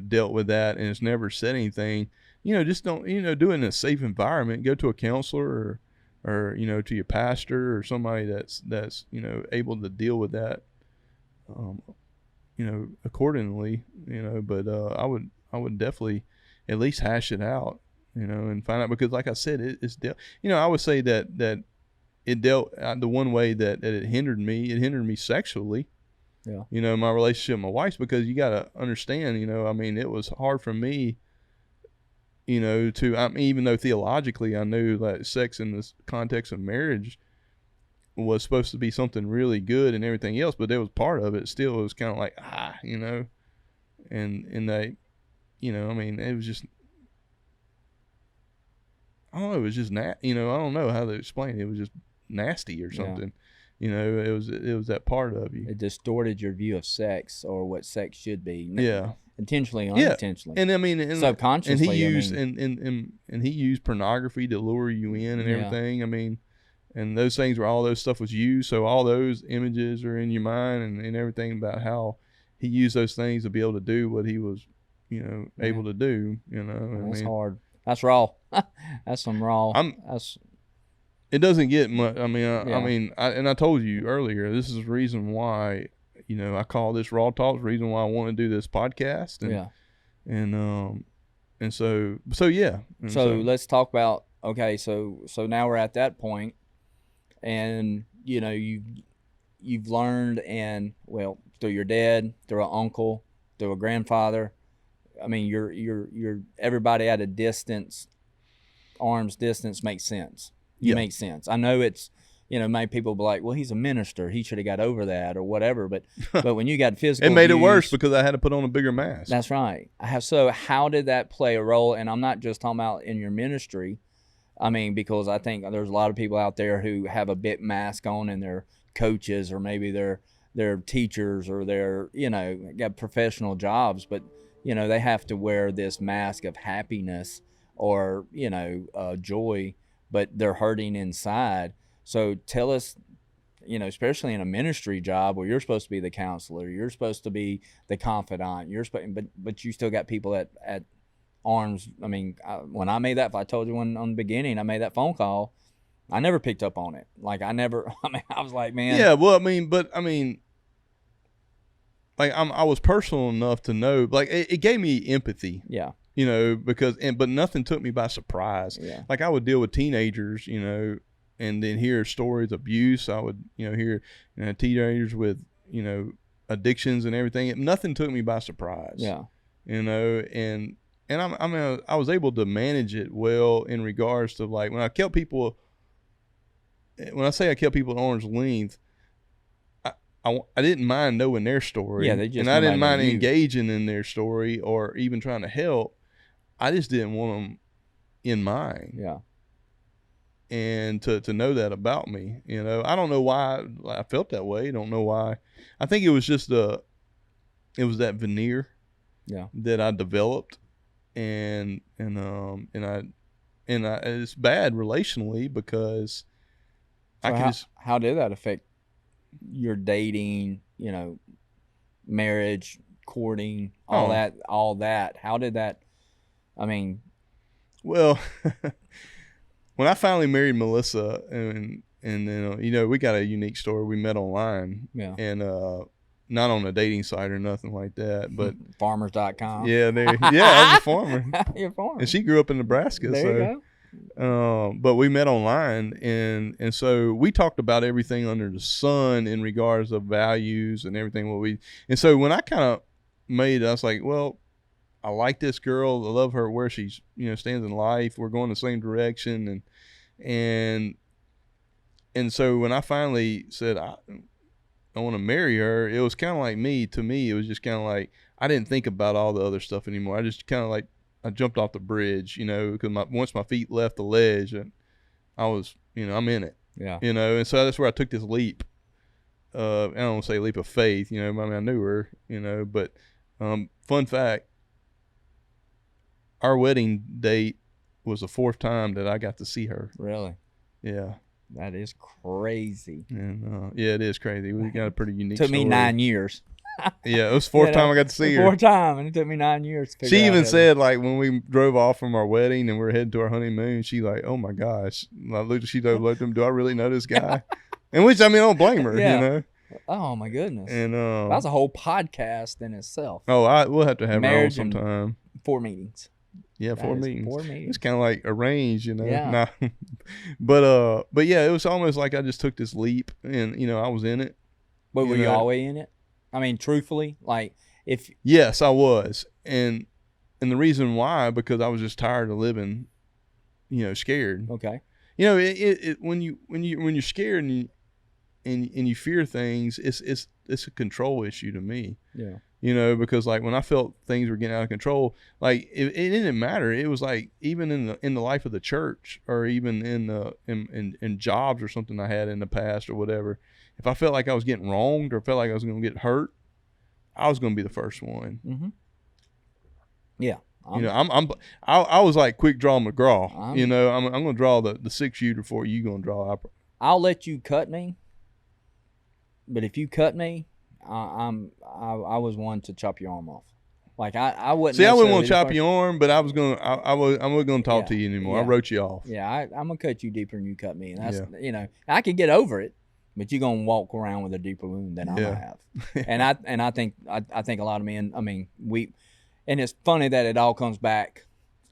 Speaker 2: dealt with that and has never said anything, just don't, do it in a safe environment. Go to a counselor or to your pastor or somebody that's able to deal with that accordingly, but I would definitely at least hash it out, and find out, because like I said, it's dealt, I would say that it dealt the one way that it hindered me sexually. Yeah. My relationship with my wife, because you got to understand, I mean, it was hard for me, even though theologically I knew that sex in this context of marriage was supposed to be something really good and everything else, but there was part of it still, it was kind of like, and they, I mean, it was just, I don't know, it was just I don't know how to explain it. It was just nasty or something. Yeah. It was that part of you.
Speaker 1: It distorted your view of sex or what sex should be.
Speaker 2: Yeah.
Speaker 1: Intentionally, unintentionally.
Speaker 2: Yeah. And I mean,
Speaker 1: subconsciously.
Speaker 2: And he used pornography to lure you in and everything. I mean, and those things where all those stuff was used. So all those images are in your mind and everything about how he used those things to be able to do what he was, able to do,
Speaker 1: That's hard. That's raw. That's some raw.
Speaker 2: It doesn't get much. I mean, I told you earlier, this is the reason why, I call this Raw Talks, the reason why I want to do this podcast. And so yeah. And
Speaker 1: so let's talk about, okay. So now we're at that point, and you've learned, and well, through your dad, through an uncle, through a grandfather. I mean, you're everybody at a distance, arm's distance makes sense. You make sense. I know it's, many people be like, well, he's a minister, he should have got over that or whatever. But when you got physical,
Speaker 2: it made it worse because I had to put on a bigger mask.
Speaker 1: That's right. So how did that play a role? And I'm not just talking about in your ministry. I mean, because I think there's a lot of people out there who have a big mask on, and they're coaches, or maybe they're teachers, or they're, got professional jobs, but they have to wear this mask of happiness or, joy, but they're hurting inside. So tell us, especially in a ministry job where you're supposed to be the counselor, you're supposed to be the confidant, but you still got people arms. I mean, when I made that, if I told you when on the beginning, I made that phone call, I never picked up on it. Like I never. I mean, I was like, man.
Speaker 2: Yeah. Well, I mean, like I was personal enough to know. Like it gave me empathy.
Speaker 1: Yeah.
Speaker 2: You know, but nothing took me by surprise.
Speaker 1: Yeah.
Speaker 2: Like I would deal with teenagers, you know, and then hear stories of abuse. I would, you know, hear teenagers with, you know, addictions and everything. Nothing took me by surprise.
Speaker 1: Yeah.
Speaker 2: You know, and I was able to manage it well in regards to like when I say I kept people at arm's length, I didn't mind knowing their story.
Speaker 1: Yeah, they just
Speaker 2: and I didn't mind
Speaker 1: you.
Speaker 2: engaging in their story or even trying to help. I just didn't want them in mine.
Speaker 1: Yeah.
Speaker 2: And to know that about me, you know, I don't know why I felt that way. I don't know why. I think it was just it was that veneer.
Speaker 1: Yeah.
Speaker 2: That I developed, and it's bad relationally because
Speaker 1: So how did that affect your dating, you know, marriage, courting, all that? How did that, I mean.
Speaker 2: Well, when I finally married Melissa and then, you know, we got a unique story. We met online.
Speaker 1: Yeah.
Speaker 2: And, not on a dating site or nothing like that, but
Speaker 1: farmers.com.
Speaker 2: Yeah, I was a farmer.
Speaker 1: You're a farmer.
Speaker 2: And she grew up in Nebraska.
Speaker 1: There you
Speaker 2: go. But we met online, and so we talked about everything under the sun in regards of values and everything. And so when I kind of I was like, well, I like this girl. I love her where she's, you know, stands in life. We're going the same direction, and so when I finally said I want to marry her, it was kind of like to me, it was just kind of like, I didn't think about all the other stuff anymore. I just kind of like, I jumped off the bridge, you know, because once my feet left the ledge, and I was, you know, I'm in it.
Speaker 1: Yeah.
Speaker 2: You know, and so that's where I took this leap. I don't want to say leap of faith, you know, I mean, I knew her, you know, but fun fact, our wedding date was the 4th time that I got to see her.
Speaker 1: Really?
Speaker 2: Yeah.
Speaker 1: That is crazy.
Speaker 2: And yeah, it is crazy. We got a pretty unique
Speaker 1: story. Took me 9 years.
Speaker 2: Yeah, it was the 4th time I got to see her.
Speaker 1: 4th time, and it took me 9 years to
Speaker 2: She even said, like, when we drove off from our wedding and we were heading to our honeymoon, she like, oh my gosh. She looked at him, do I really know this guy? And which, I mean, I don't blame her, you know.
Speaker 1: Oh my goodness.
Speaker 2: And
Speaker 1: that's a whole podcast in itself.
Speaker 2: Oh, we'll have to have
Speaker 1: Marriage
Speaker 2: her on sometime.
Speaker 1: 4 meetings.
Speaker 2: Yeah, 4 meetings.
Speaker 1: 4 meetings.
Speaker 2: It's kind of like arranged, you know.
Speaker 1: Yeah.
Speaker 2: Nah. But yeah, it was almost like I just took this leap, and you know, I was in it.
Speaker 1: But were you always in it? I mean, truthfully, like if.
Speaker 2: Yes, I was, and the reason why, because I was just tired of living, you know, scared.
Speaker 1: Okay.
Speaker 2: You know, when you're scared and you fear things, it's a control issue to me.
Speaker 1: Yeah.
Speaker 2: You know, because like when I felt things were getting out of control, like it didn't matter. It was like even in the life of the church, or even in jobs or something I had in the past or whatever. If I felt like I was getting wronged or felt like I was going to get hurt, I was going to be the first one.
Speaker 1: Mm-hmm. Yeah.
Speaker 2: You know, I was like quick draw McGraw. You know, I'm going to draw the 6-shooter for you. You're going to draw.
Speaker 1: I'll let you cut me, but if you cut me, I was one to chop your arm off. Like I wouldn't.
Speaker 2: See, I wouldn't want to chop your arm, but I wasn't going to talk to you anymore.
Speaker 1: Yeah.
Speaker 2: I wrote you off.
Speaker 1: Yeah, I'm gonna cut you deeper than you cut me, and that's you know, I can get over it, but you're gonna walk around with a deeper wound than I have. and I think a lot of men. I mean, and it's funny that it all comes back.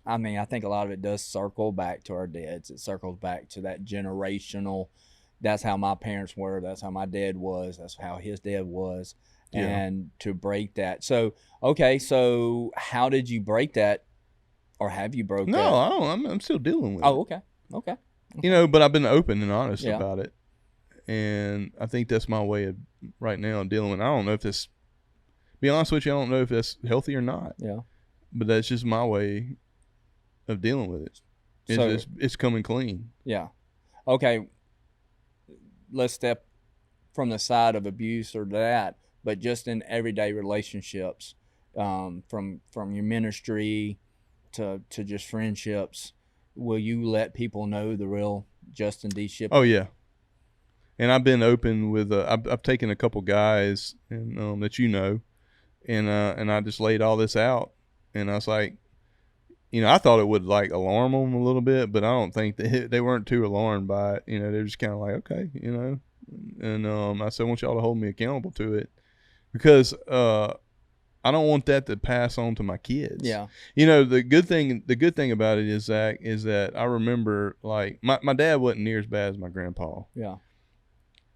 Speaker 1: I mean, I think a lot of it does circle back to our dads. It circles back to that generational. That's how my parents were. That's how my dad was. That's how his dad was. And to break that. So, okay. So how did you break that, or have you broke that?
Speaker 2: No, I don't. I'm still dealing with it.
Speaker 1: Oh, okay. Okay.
Speaker 2: You know, but I've been open and honest about it. And I think that's my way of right now dealing with it. I don't know if this, be honest with you, I don't know if that's healthy or not.
Speaker 1: Yeah.
Speaker 2: But that's just my way of dealing with it. It's coming clean.
Speaker 1: Yeah. Okay. Let's step from the side of abuse or that, but just in everyday relationships, from your ministry to just friendships, will you let people know the real Justin D. Shipley?
Speaker 2: Oh yeah. And I've been open with I've taken a couple guys and that you know, and I just laid all this out, and I was like, I thought it would like alarm them a little bit, but I don't think they weren't too alarmed by it. They're just kind of like, okay, And I said, I want y'all to hold me accountable to it, because I don't want that to pass on to my kids.
Speaker 1: Yeah.
Speaker 2: The good thing about it is, Zach, is that I remember, like, my dad wasn't near as bad as my grandpa.
Speaker 1: Yeah.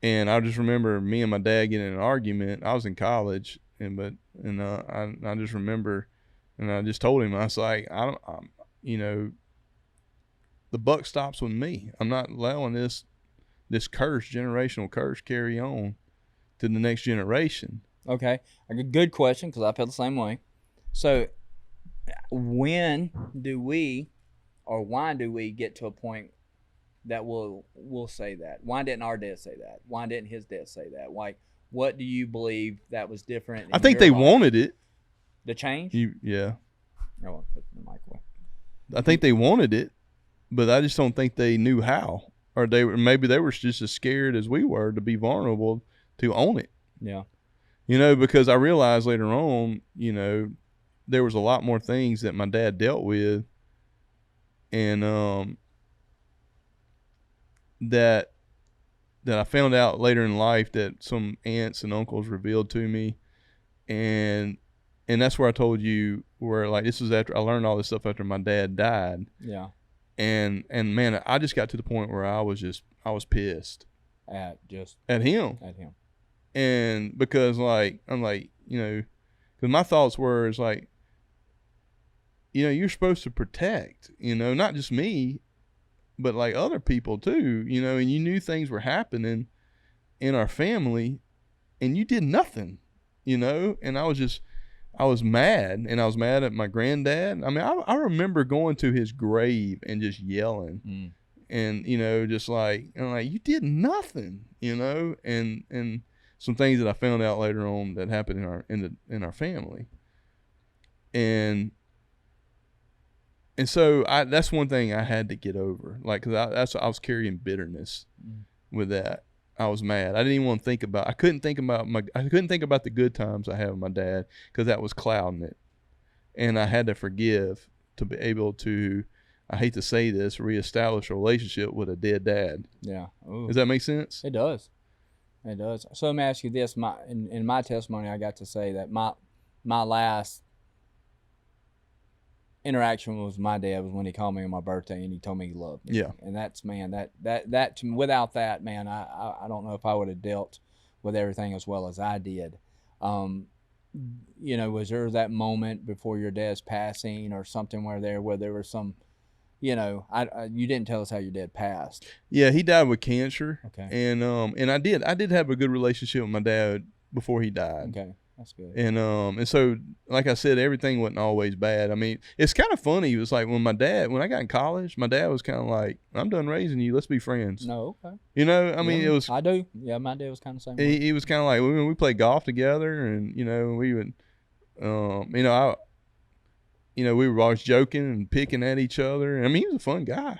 Speaker 2: And I just remember me and my dad getting in an argument. I was in college, I just remember, and I just told him, I was like, the buck stops with me. I'm not allowing this generational curse carry on to the next generation.
Speaker 1: Okay, a good question, because I feel the same way. So, when do we, or why do we get to a point that we'll say that? Why didn't our dad say that? Why didn't his dad say that? Why? What do you believe that was different?
Speaker 2: I think they wanted it.
Speaker 1: The change?
Speaker 2: Yeah.
Speaker 1: I want to put the mic away.
Speaker 2: I think they wanted it, but I just don't think they knew how, or maybe they were just as scared as we were to be vulnerable to own it.
Speaker 1: Yeah.
Speaker 2: Because I realized later on, there was a lot more things that my dad dealt with, and that I found out later in life that some aunts and uncles revealed to me, and that's where I told you where, like, this was after I learned all this stuff after my dad died.
Speaker 1: Yeah.
Speaker 2: And man, I just got to the point where I was pissed
Speaker 1: At
Speaker 2: him. And because, like, I'm like, because my thoughts were, is like, you're supposed to protect, not just me, but like other people too, and you knew things were happening in our family and you did nothing, and I was mad, and I was mad at my granddad. I mean, I remember going to his grave and just yelling and, just like, you did nothing, and some things that I found out later on that happened in our family. And so that's one thing I had to get over, like, cause I was carrying bitterness with that. I was mad. I didn't even want to think about. I couldn't think about the good times I had with my dad, because that was clouding it, and I had to forgive to be able to, I hate to say this, reestablish a relationship with a dead dad.
Speaker 1: Yeah. Ooh.
Speaker 2: Does that make sense?
Speaker 1: It does. It does. So let me ask you this: in my testimony, I got to say that my last interaction with my dad was when he called me on my birthday and he told me he loved me.
Speaker 2: Yeah.
Speaker 1: And that's, man, that without that, man, I don't know if I would have dealt with everything as well as I did. Was there that moment before your dad's passing or something where there was some, you didn't tell us how your dad passed.
Speaker 2: Yeah, he died with cancer.
Speaker 1: Okay.
Speaker 2: And I did have a good relationship with my dad before he died.
Speaker 1: Okay. That's good.
Speaker 2: And so, like I said, everything wasn't always bad. I mean, it's kind of funny. It was like when I got in college, my dad was kind of like, I'm done raising you. Let's be friends.
Speaker 1: No, okay.
Speaker 2: I mean, it was.
Speaker 1: I do. Yeah, my dad was kind of the same way.
Speaker 2: He was kind of like, we played golf together, and, we would, we were always joking and picking at each other. I mean, he was a fun guy,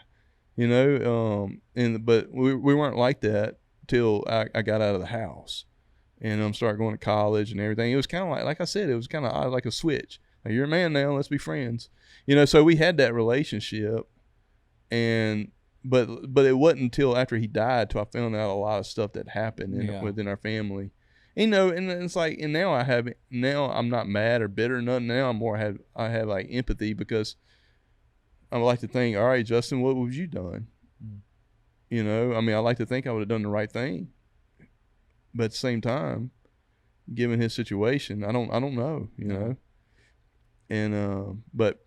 Speaker 2: but we weren't like that till I got out of the house. And started going to college and everything. It was kind of like I said, it was kind of like a switch. Like, you're a man now, let's be friends. So we had that relationship, but it wasn't until after he died till I found out a lot of stuff that happened within our family. And it's like, and now I'm not mad or bitter or nothing. Now I have like empathy, because I would like to think, all right, Justin, what would you done? I mean, I like to think I would have done the right thing. But at the same time, given his situation, I don't know, and but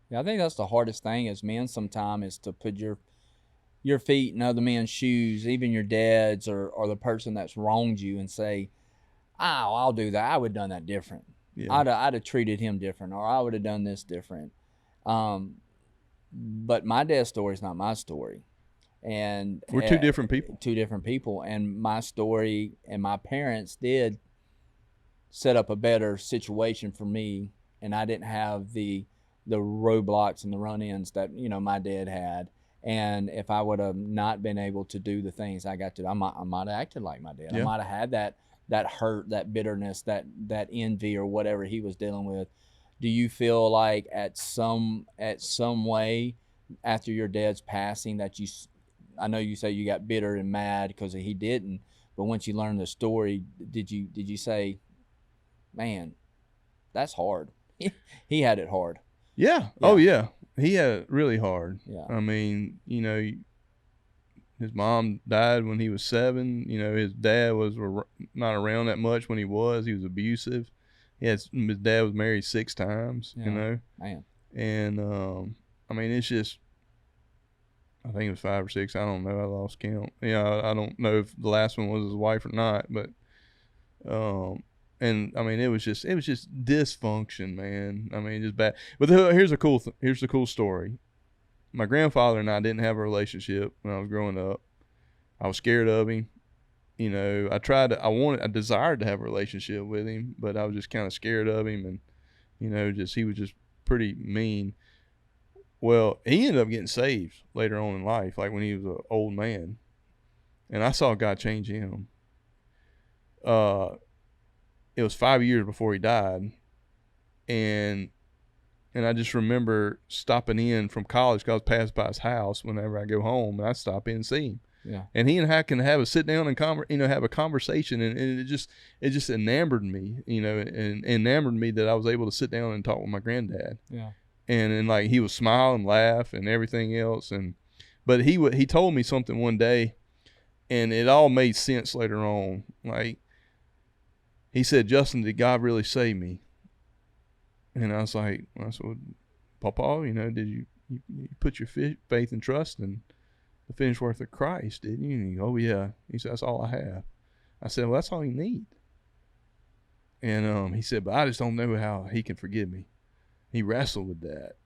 Speaker 1: yeah, I think that's the hardest thing as men sometimes, is to put your feet in other men's shoes, even your dad's or the person that's wronged you, and say, "Oh, I'll do that. I would have done that different.
Speaker 2: Yeah.
Speaker 1: I'd have treated him different, or I would have done this different." But my dad's story is not my story. And
Speaker 2: we're two different
Speaker 1: people, and my story and my parents did set up a better situation for me, and I didn't have the roadblocks and the run-ins that my dad had. And if I would have not been able to do the things I got to, I might have acted like my dad.
Speaker 2: Yeah.
Speaker 1: I might have had that hurt, that bitterness, that envy, or whatever he was dealing with, do you feel like at some way after your dad's passing that I know you say you got bitter and mad because he didn't, but once you learned the story, did you say, man, that's hard? He had it hard.
Speaker 2: Yeah. Oh yeah. He had it really hard.
Speaker 1: Yeah.
Speaker 2: I mean, his mom died when he was 7. His dad was not around that much when he was. He was abusive. His dad was married 6 times.
Speaker 1: Man.
Speaker 2: And I mean, it's just, I think it was 5 or 6. I don't know. I lost count. I don't know if the last one was his wife or not, but and I mean, it was just dysfunction, man. I mean, just bad. But here's the cool story. My grandfather and I didn't have a relationship when I was growing up. I was scared of him. I desired to have a relationship with him, but I was just kind of scared of him, and he was just pretty mean. Well, he ended up getting saved later on in life, like when he was an old man, and I saw God change him. It was 5 years before he died, and I just remember stopping in from college because I was passed by his house whenever I go home, and I'd stop in and see him.
Speaker 1: Yeah.
Speaker 2: And he and I can have a sit down and have a conversation, and it just enamored me, and enamored me that I was able to sit down and talk with my granddad.
Speaker 1: Yeah.
Speaker 2: And like he would smile and laugh and everything else, but he told me something one day, and it all made sense later on. Like he said, "Justin, did God really save me?" And I said, Papa, did you put your faith and trust in the finished work of Christ, didn't you? And he, oh yeah. He said, that's all I have. I said, well, that's all you need. And he said, but I just don't know how he can forgive me. He wrestled with that.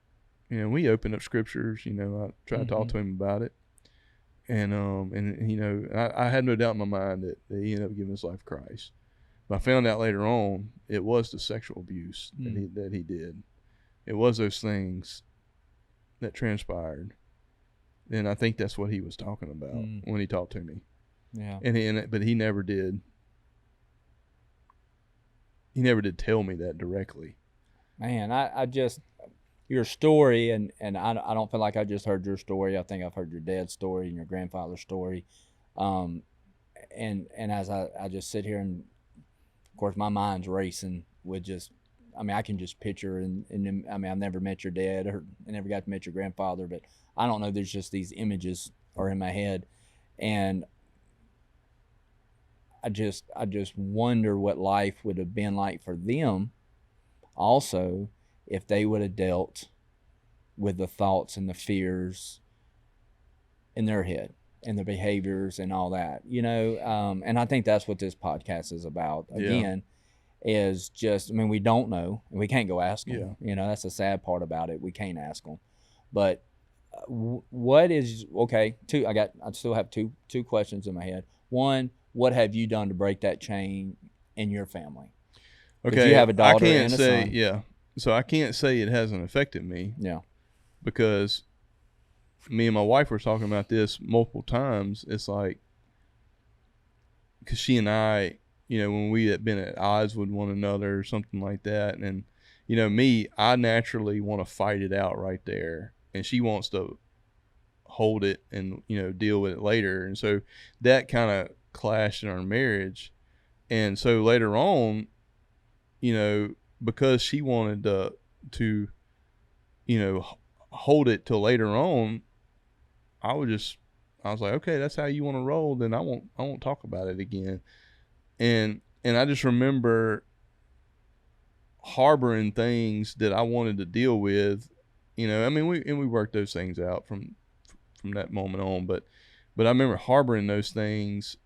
Speaker 2: We opened up scriptures, I tried to talk to him about it. And I had no doubt in my mind that he ended up giving his life to Christ. But I found out later on it was the sexual abuse that he did. It was those things that transpired. And I think that's what he was talking about when he talked to me.
Speaker 1: Yeah.
Speaker 2: But he never did. He never did tell me that directly.
Speaker 1: Man, I just, your story, and I don't feel like I just heard your story. I think I've heard your dad's story and your grandfather's story. And as I just sit here, and of course my mind's racing with just, I mean, I can just picture, and I mean, I've never met your dad, or I never got to meet your grandfather, but I don't know, there's just these images are in my head, and I just wonder what life would have been like for them also if they would have dealt with the thoughts and the fears in their head and their behaviors and all that, and I think that's what this podcast is about. Again, is just, I mean, we don't know, and we can't go ask them. That's the sad part about it. We can't ask them. But what is, okay, I still have two questions in my head. One, what have you done to break that chain in your family?
Speaker 2: Okay,
Speaker 1: you have a daughter
Speaker 2: I can't
Speaker 1: and a
Speaker 2: say,
Speaker 1: son.
Speaker 2: Yeah. So I can't say it hasn't affected me.
Speaker 1: Yeah.
Speaker 2: Because me and my wife were talking about this multiple times. It's like, because she and I, when we had been at odds with one another or something like that, and me, I naturally want to fight it out right there, and she wants to hold it and deal with it later, and so that kind of clashed in our marriage. And so later on, because she wanted to hold it till later on, I was like, okay, that's how you want to roll, then I won't talk about it again. And I just remember harboring things that I wanted to deal with, I mean, we worked those things out from that moment on, but I remember harboring those things,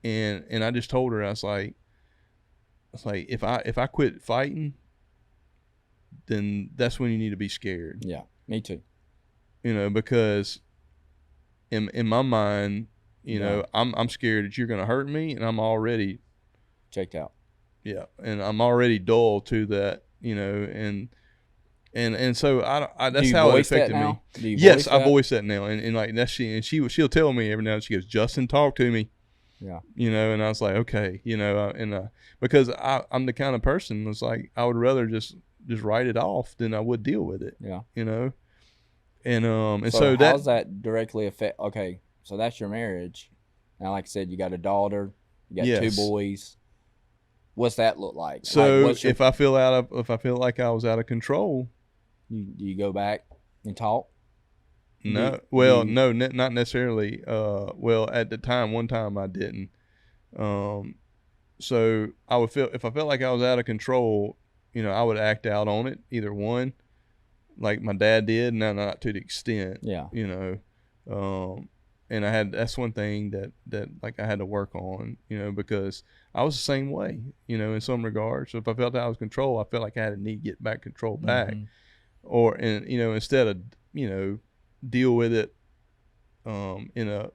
Speaker 2: and I just told her, I was like, if I quit fighting, then that's when you need to be scared.
Speaker 1: Yeah, me too.
Speaker 2: Because in my mind, I'm scared that you're going to hurt me, and I'm already
Speaker 1: checked out.
Speaker 2: Yeah, and I'm already dull to that, and so that's how it affected me. Yes, I voice that now, and like that's she'll tell me every now and then, she goes, Justin, talk to me.
Speaker 1: Yeah.
Speaker 2: And I was like, okay, because I'm the kind of person that's like, I would rather just just write it off than I would deal with it.
Speaker 1: Yeah.
Speaker 2: You know, and
Speaker 1: So
Speaker 2: so
Speaker 1: how does that directly affect? Okay, so that's your marriage. Now, like I said, you got a daughter, you got two
Speaker 2: yes.
Speaker 1: boys. What's that look like?
Speaker 2: So
Speaker 1: what's your,
Speaker 2: if I feel like I was out of control,
Speaker 1: you go back and talk.
Speaker 2: no, not necessarily. Well, at the time, one time I didn't. So I would feel if I felt like I was out of control, I would act out on it. Either one, like my dad did, no, not to the extent.
Speaker 1: Yeah.
Speaker 2: And that's one thing that like I had to work on, because I was the same way, in some regards. So if I felt that I was control, I felt like I had to need to get back control back, and instead of deal with it, in a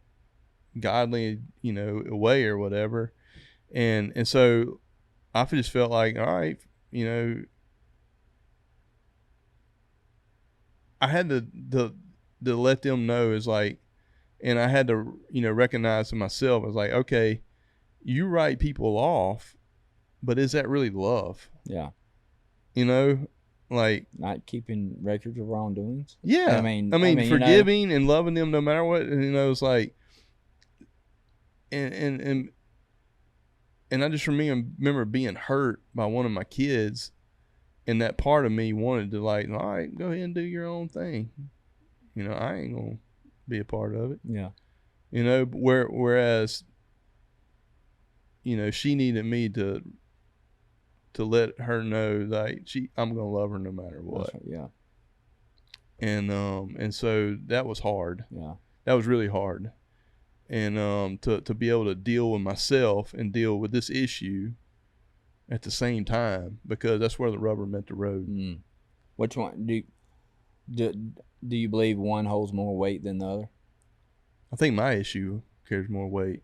Speaker 2: godly way or whatever, and so I just felt like, all right, I had to let them know is like. And I had to, recognize to myself, I was like, okay, you write people off, but is that really love?
Speaker 1: Yeah.
Speaker 2: Like
Speaker 1: not keeping records of wrongdoings.
Speaker 2: Yeah. I mean forgiving and loving them no matter what. It's like, and I just remember being hurt by one of my kids, and that part of me wanted to like, all right, go ahead and do your own thing. I ain't gonna be a part of it.
Speaker 1: Yeah.
Speaker 2: Whereas she needed me to let her know that I'm gonna love her no matter what.
Speaker 1: Right, yeah.
Speaker 2: And so that was hard.
Speaker 1: Yeah.
Speaker 2: That was really hard. And to be able to deal with myself and deal with this issue at the same time, because that's where the rubber met the road.
Speaker 1: Which one do you believe one holds more weight than the other?
Speaker 2: I think my issue carries more weight,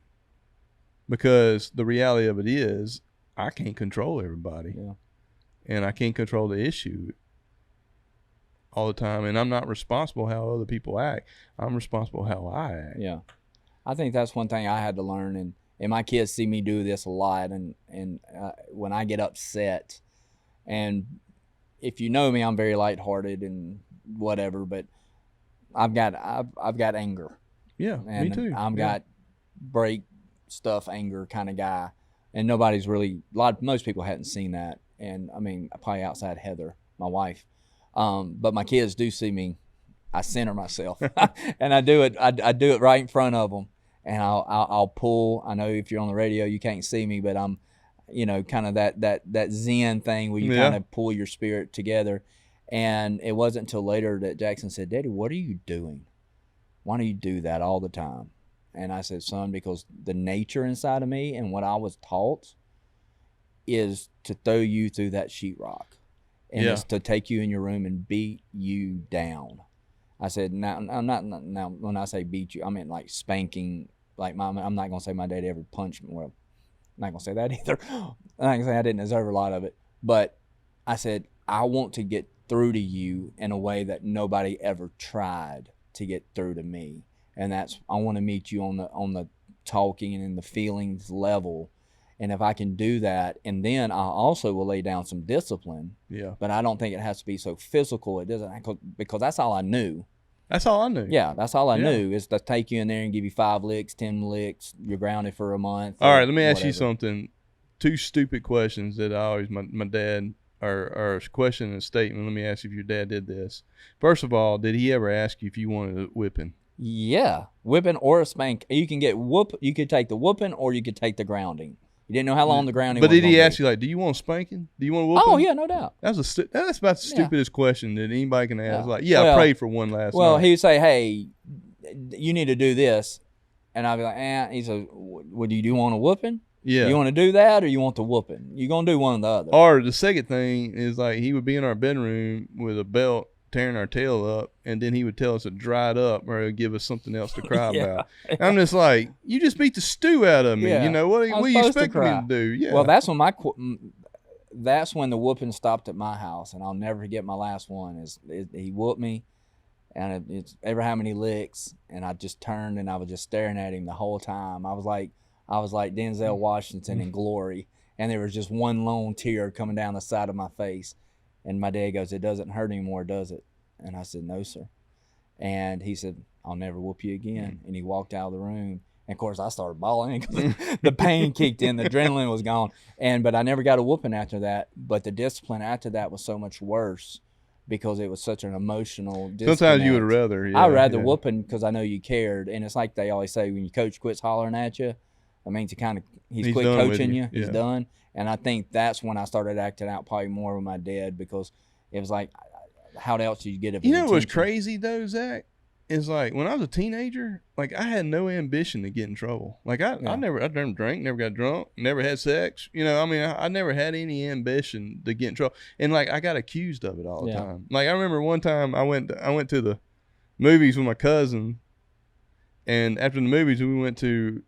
Speaker 2: because the reality of it is I can't control everybody.
Speaker 1: Yeah.
Speaker 2: And I can't control the issue all the time. And I'm not responsible how other people act. I'm responsible how I act.
Speaker 1: Yeah. I think that's one thing I had to learn. And my kids see me do this a lot. And when I get upset, and if you know me, I'm very lighthearted and whatever, but I've got anger.
Speaker 2: Yeah,
Speaker 1: and
Speaker 2: me too.
Speaker 1: I've got break stuff anger kind of guy, and nobody's really most people hadn't seen that, and I mean probably outside Heather, my wife, but my kids do see me. I center myself, and I do it right in front of them, and I'll pull. I know if you're on the radio you can't see me, but I'm kind of that Zen thing where you kind of pull your spirit together. And it wasn't until later that Jackson said, Daddy, what are you doing? Why do you do that all the time? And I said, son, because the nature inside of me and what I was taught is to throw you through that sheetrock. And it's to take you in your room and beat you down. I said, now when I say beat you, I mean like spanking. Like I'm not going to say my daddy ever punched me. Well, I'm not going to say that either. I'm not going to say I didn't deserve a lot of it. But I said, I want to get through to you in a way that nobody ever tried to get through to me, and that's I want to meet you on the talking and in the feelings level, and if I can do that, and then I also will lay down some discipline.
Speaker 2: Yeah.
Speaker 1: But I don't think it has to be so physical. It doesn't, because that's all I knew.
Speaker 2: That's all I knew.
Speaker 1: Yeah, that's all I knew is to take you in there and give you 5 licks, 10 licks. You're grounded for a month.
Speaker 2: All right, let me ask you something. 2 stupid questions that I always my dad. Or a question and a statement. Let me ask you if your dad did this. First of all, did he ever ask you if you wanted a whipping?
Speaker 1: Yeah, whipping or a spank. You can get You could take the whooping or you could take the grounding. You didn't know how long the grounding was.
Speaker 2: But did he ask you, like, do you want spanking? Do you want a whooping?
Speaker 1: Oh, yeah, no doubt.
Speaker 2: That's about the stupidest question that anybody can ask.
Speaker 1: Yeah.
Speaker 2: Like, I prayed for one last night.
Speaker 1: Well, he would say, hey, you need to do this. And I'd be like, He said, well, do you want a whooping?
Speaker 2: Yeah.
Speaker 1: You want to do that or you want the whooping? You're going to do one or the other.
Speaker 2: Or the second thing is, like, he would be in our bedroom with a belt tearing our tail up, and then he would tell us to dry it up or he'd give us something else to cry about. I'm just like, you just beat the stew out of me.
Speaker 1: Yeah.
Speaker 2: What are you expecting me to do? Yeah.
Speaker 1: Well, that's when the whooping stopped at my house, and I'll never forget my last one. He whooped me, and it's ever how many licks, and I just turned and I was just staring at him the whole time. I was like Denzel Washington in Glory, and there was just one lone tear coming down the side of my face. And my dad goes, "It doesn't hurt anymore, does it?" And I said, "No, sir." And he said, "I'll never whoop you again." And he walked out of the room. And of course, I started bawling because the pain kicked in, the adrenaline was gone. But I never got a whooping after that. But the discipline after that was so much worse because it was such an emotional disconnect.
Speaker 2: Sometimes you would rather. Yeah,
Speaker 1: I'd rather whooping because I know you cared. And it's like they always say, when your coach quits hollering at you, it means he's quit coaching you. He's done. And I think that's when I started acting out probably more with my dad, because it was like, how else did you get it?
Speaker 2: You know what's crazy though, Zach? Is like when I was a teenager, like I had no ambition to get in trouble. Like I never drank, never got drunk, never had sex. You know, I mean, I never had any ambition to get in trouble. And like I got accused of it all the time. Like I remember one time I went to the movies with my cousin, and after the movies we went to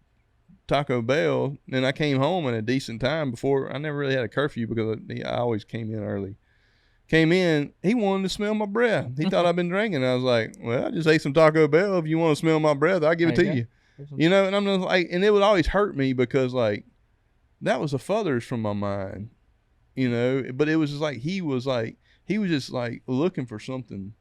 Speaker 2: Taco Bell, and I came home in a decent time before. I never really had a curfew because I always came in early. Came in, he wanted to smell my breath. He thought I'd been drinking. I was like, well, I just ate some Taco Bell. If you want to smell my breath, I'll give it to you. You know, and I'm just like, and it would always hurt me because like that was a furthest from my mind, you know. But it was just like he was just like looking for something,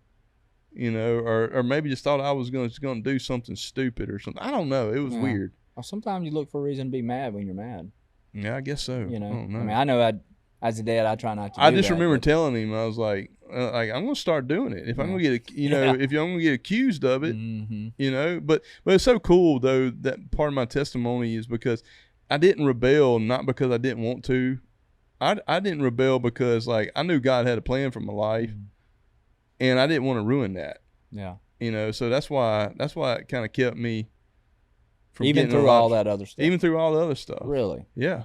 Speaker 2: you know, or maybe just thought I was going to do something stupid or something. I don't know. It was weird.
Speaker 1: Well, sometimes you look for a reason to be mad when you're mad.
Speaker 2: Yeah, I guess so.
Speaker 1: You know,
Speaker 2: I don't know.
Speaker 1: I mean, I know as a dad, I try not to.
Speaker 2: I just remember telling him, I was like I'm going to start doing it. If I'm going to get, if I'm going to get accused of it, you know. But it's so cool though that part of my testimony is because I didn't rebel, not because I didn't want to. I didn't rebel because like I knew God had a plan for my life, and I didn't want to ruin that.
Speaker 1: Yeah.
Speaker 2: You know, so that's why it kind of kept me from
Speaker 1: even through all that other stuff.
Speaker 2: Even through all the other stuff.
Speaker 1: Really?
Speaker 2: Yeah.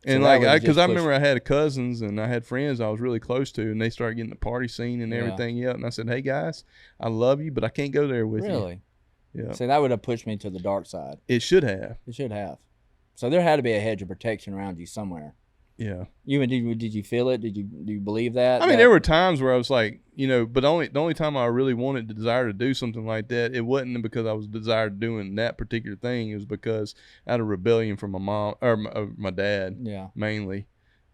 Speaker 1: So
Speaker 2: and like, because I remember I had cousins and I had friends I was really close to, and they started getting the party scene and everything else. And I said, "Hey guys, I love you, but I can't go there with you."
Speaker 1: Really?
Speaker 2: Yeah.
Speaker 1: So that would have pushed me to the dark side.
Speaker 2: It should have.
Speaker 1: It should have. So there had to be a hedge of protection around you somewhere.
Speaker 2: Yeah.
Speaker 1: Did you feel it? Do you believe that?
Speaker 2: I mean, there were times where I was like, you know, but the only time I really wanted the desire to do something like that, it wasn't because I was desired doing that particular thing. It was because out of rebellion from my mom or my dad, mainly.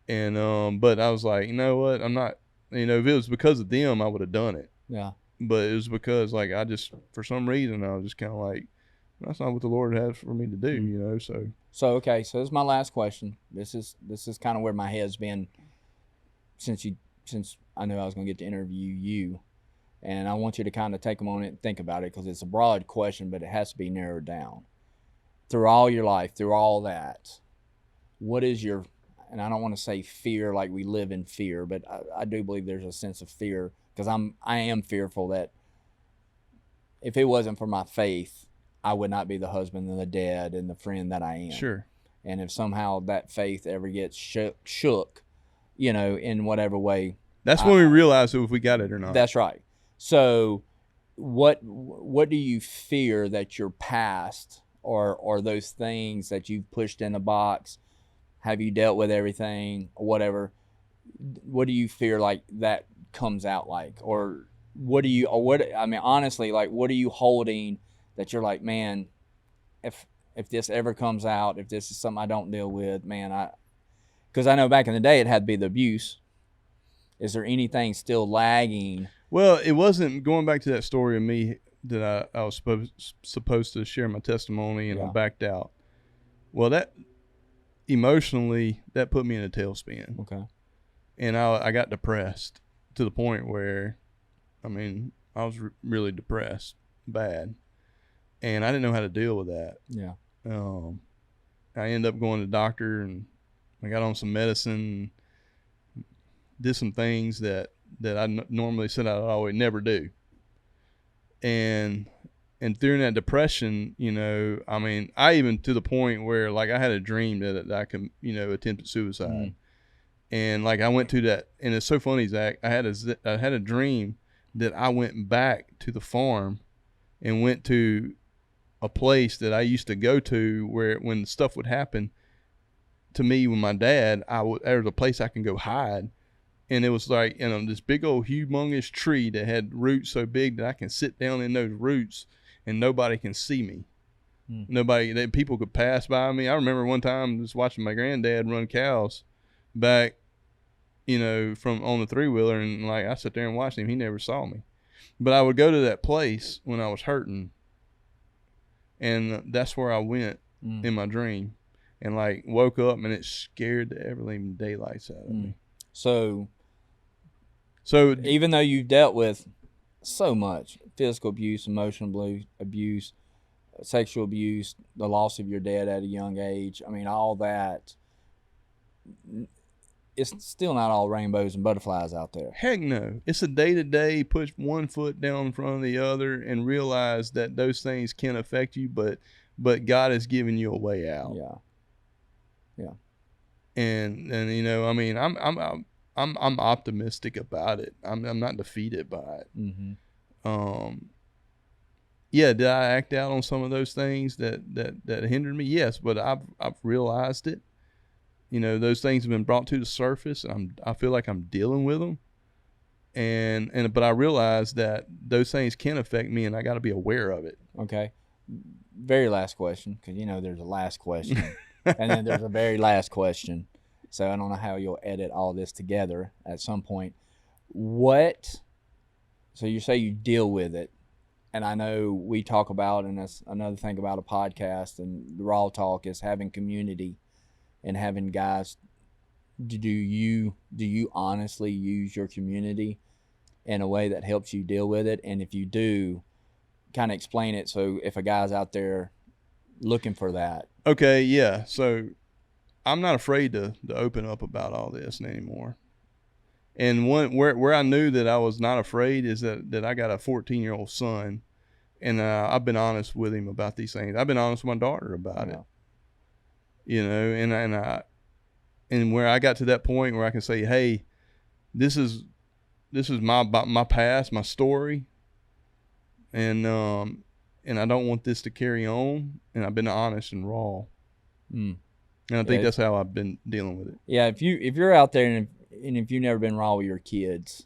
Speaker 2: And but I was like, you know what, I'm not. You know, if it was because of them, I would have done it.
Speaker 1: Yeah.
Speaker 2: But it was because like I just, for some reason, I was just kind of like, that's not what the Lord had for me to do. You know, so.
Speaker 1: So okay, so this is my last question. This is kind of where my head's been since I knew I was going to get to interview you, and I want you to kind of take a moment and think about it, because it's a broad question, but it has to be narrowed down. Through all your life, through all that, what is your, and I don't want to say fear like we live in fear, but I do believe there's a sense of fear, because I am fearful that if it wasn't for my faith, I would not be the husband and the dad and the friend that I am.
Speaker 2: Sure.
Speaker 1: And if somehow that faith ever gets shook, you know, in whatever way.
Speaker 2: That's when we realize if we got it or not.
Speaker 1: That's right. So what do you fear that your past or those things that you've pushed in the box, have you dealt with everything or whatever? What do you fear like that comes out like? Or I mean, honestly, like what are you holding that you're like, man, if this ever comes out, if this is something I don't deal with, man, because I know back in the day it had to be the abuse. Is there anything still lagging?
Speaker 2: Well, it wasn't, going back to that story of me that I was supposed to share my testimony and I backed out. Well, that emotionally, that put me in a tailspin.
Speaker 1: Okay.
Speaker 2: And I got depressed to the point where, I mean, I was really depressed, bad. And I didn't know how to deal with that.
Speaker 1: Yeah.
Speaker 2: I ended up going to the doctor, and I got on some medicine, did some things that I normally said I would never do. And during that depression, you know, I mean, I even to the point where like I had a dream that I could, you know, attempted suicide. Mm. And like I went to that, and it's so funny, Zach, I had a dream that I went back to the farm and went to a place that I used to go to where when stuff would happen to me with my dad, there was a place I can go hide. And it was like, you know, this big old humongous tree that had roots so big that I can sit down in those roots and nobody can see me. People could pass by me. I remember one time just watching my granddad run cows back from on the 3-wheeler, and like I sat there and watched him. He never saw me, but I would go to that place when I was hurting, and that's where I went in my dream, and like woke up, and it scared the ever living daylights out of me.
Speaker 1: So
Speaker 2: So
Speaker 1: even though you've dealt with so much physical abuse, emotional abuse, sexual abuse, the loss of your dad at a young age, I mean, all that, it's still not all rainbows and butterflies out there.
Speaker 2: Heck no. It's a day-to-day, push one foot down in front of the other and realize that those things can affect you, but God has given you a way out.
Speaker 1: Yeah.
Speaker 2: And I mean, I'm optimistic about it. I'm not defeated by it.
Speaker 1: Mm-hmm.
Speaker 2: Yeah, did I act out on some of those things that hindered me? Yes, but I've realized it. Those things have been brought to the surface, and I feel like I'm dealing with them. But I realize that those things can affect me, and I got to be aware of it.
Speaker 1: Okay. Very last question, because there's a last question, and then there's a very last question. So I don't know how you'll edit all this together at some point. So you say you deal with it, and I know we talk about, and that's another thing about a podcast and the Raw Talk is having community and having guys. Do you honestly use your community in a way that helps you deal with it? And if you do, kind of explain it so if a guy's out there looking for that.
Speaker 2: Okay, yeah. So I'm not afraid to open up about all this anymore. And where I knew that I was not afraid is that I got a 14-year-old son, and I've been honest with him about these things. I've been honest with my daughter about it. And where I got to that point where I can say, hey, this is my past, my story, and I don't want this to carry on. And I've been honest and raw. And I think that's how I've been dealing with it.
Speaker 1: Yeah, if you're out there and if you've never been raw with your kids,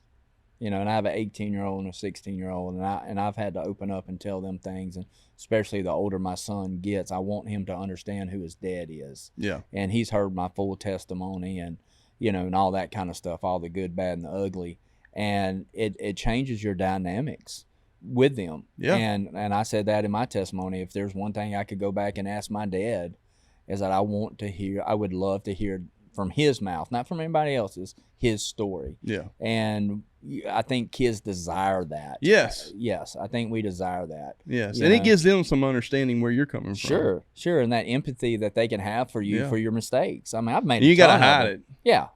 Speaker 1: and I have an 18-year-old and a 16-year-old, and I've had to open up and tell them things, and especially the older my son gets, I want him to understand who his dad is.
Speaker 2: Yeah.
Speaker 1: And he's heard my full testimony and and all that kind of stuff, all the good, bad, and the ugly, and it changes your dynamics with them.
Speaker 2: Yeah.
Speaker 1: And I said that in my testimony. If there's one thing I could go back and ask my dad, is that I would love to hear from his mouth, not from anybody else's, his story.
Speaker 2: Yeah.
Speaker 1: And I think kids desire that.
Speaker 2: Yes.
Speaker 1: Yes, I think we desire that.
Speaker 2: Yes, and it gives them some understanding where you're coming from.
Speaker 1: Sure, and that empathy that they can have for you for your mistakes. I mean, I've made.
Speaker 2: You got to hide it.
Speaker 1: Yeah.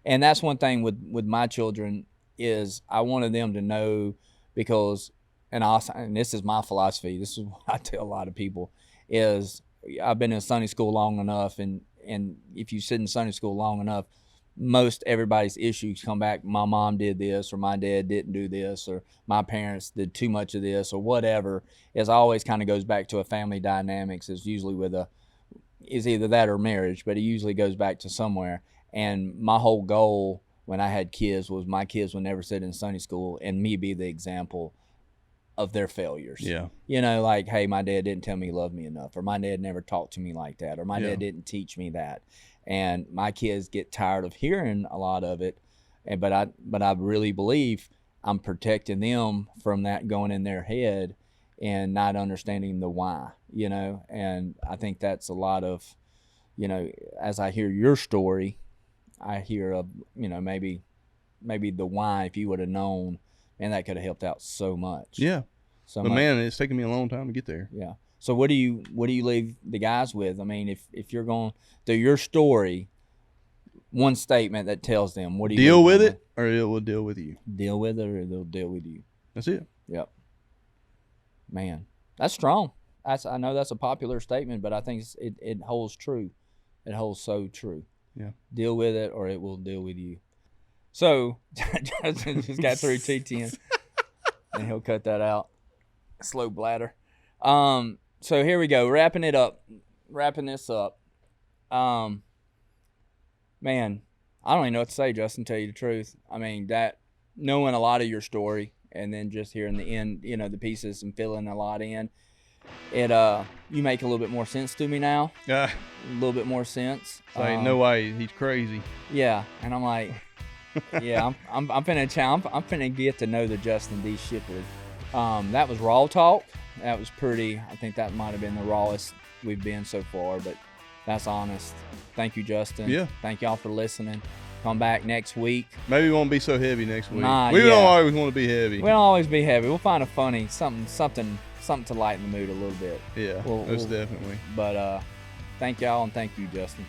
Speaker 1: And that's one thing with my children is I wanted them to know because, and this is my philosophy. This is what I tell a lot of people is I've been in Sunday school long enough, and if you sit in Sunday school long enough, most everybody's issues come back. My mom did this, or my dad didn't do this, or my parents did too much of this, or whatever. It always kind of goes back to a family dynamics. It's usually is either that or marriage, but it usually goes back to somewhere. And my whole goal when I had kids was my kids would never sit in Sunday school and me be the example of their failures.
Speaker 2: Yeah.
Speaker 1: Like, hey, my dad didn't tell me he loved me enough, or my dad never talked to me like that, or my dad didn't teach me that. And my kids get tired of hearing a lot of it. But I really believe I'm protecting them from that going in their head and not understanding the why, and I think that's a lot of, as I hear your story, I hear of, maybe the why, if you would have known, and that could have helped out so much.
Speaker 2: Yeah. But man, it's taken me a long time to get there.
Speaker 1: Yeah. So what do you leave the guys with? I mean, if you're going through your story, one statement that tells them, what do you
Speaker 2: deal with it, or it will deal with you.
Speaker 1: Deal with it, or they'll deal with you.
Speaker 2: That's it.
Speaker 1: Yep. Man, that's strong. I know that's a popular statement, but I think it holds true. It holds so true.
Speaker 2: Yeah. Deal
Speaker 1: with it, or it will deal with you. So Justin just got through T10, and he'll cut that out. Slow bladder. So here we go. Wrapping this up. Man, I don't even know what to say, Justin, to tell you the truth. I mean, that knowing a lot of your story and then just hearing the end, the pieces and filling a lot in, you make a little bit more sense to me now.
Speaker 2: Yeah.
Speaker 1: A little bit more sense.
Speaker 2: So ain't no way he's crazy.
Speaker 1: Yeah, and I'm like, yeah, I'm finna get to know the Justin D. Shipley. That was raw talk. That was pretty. I think that might have been the rawest we've been so far, but that's honest. Thank you, Justin.
Speaker 2: Yeah.
Speaker 1: Thank y'all for listening. Come back next week.
Speaker 2: Maybe we won't be so heavy next week.
Speaker 1: Nah,
Speaker 2: we
Speaker 1: yeah.
Speaker 2: don't always want to be heavy.
Speaker 1: We don't always be heavy. We'll find a funny something to lighten the mood a little bit.
Speaker 2: Yeah, most definitely.
Speaker 1: But thank y'all, and thank you, Justin.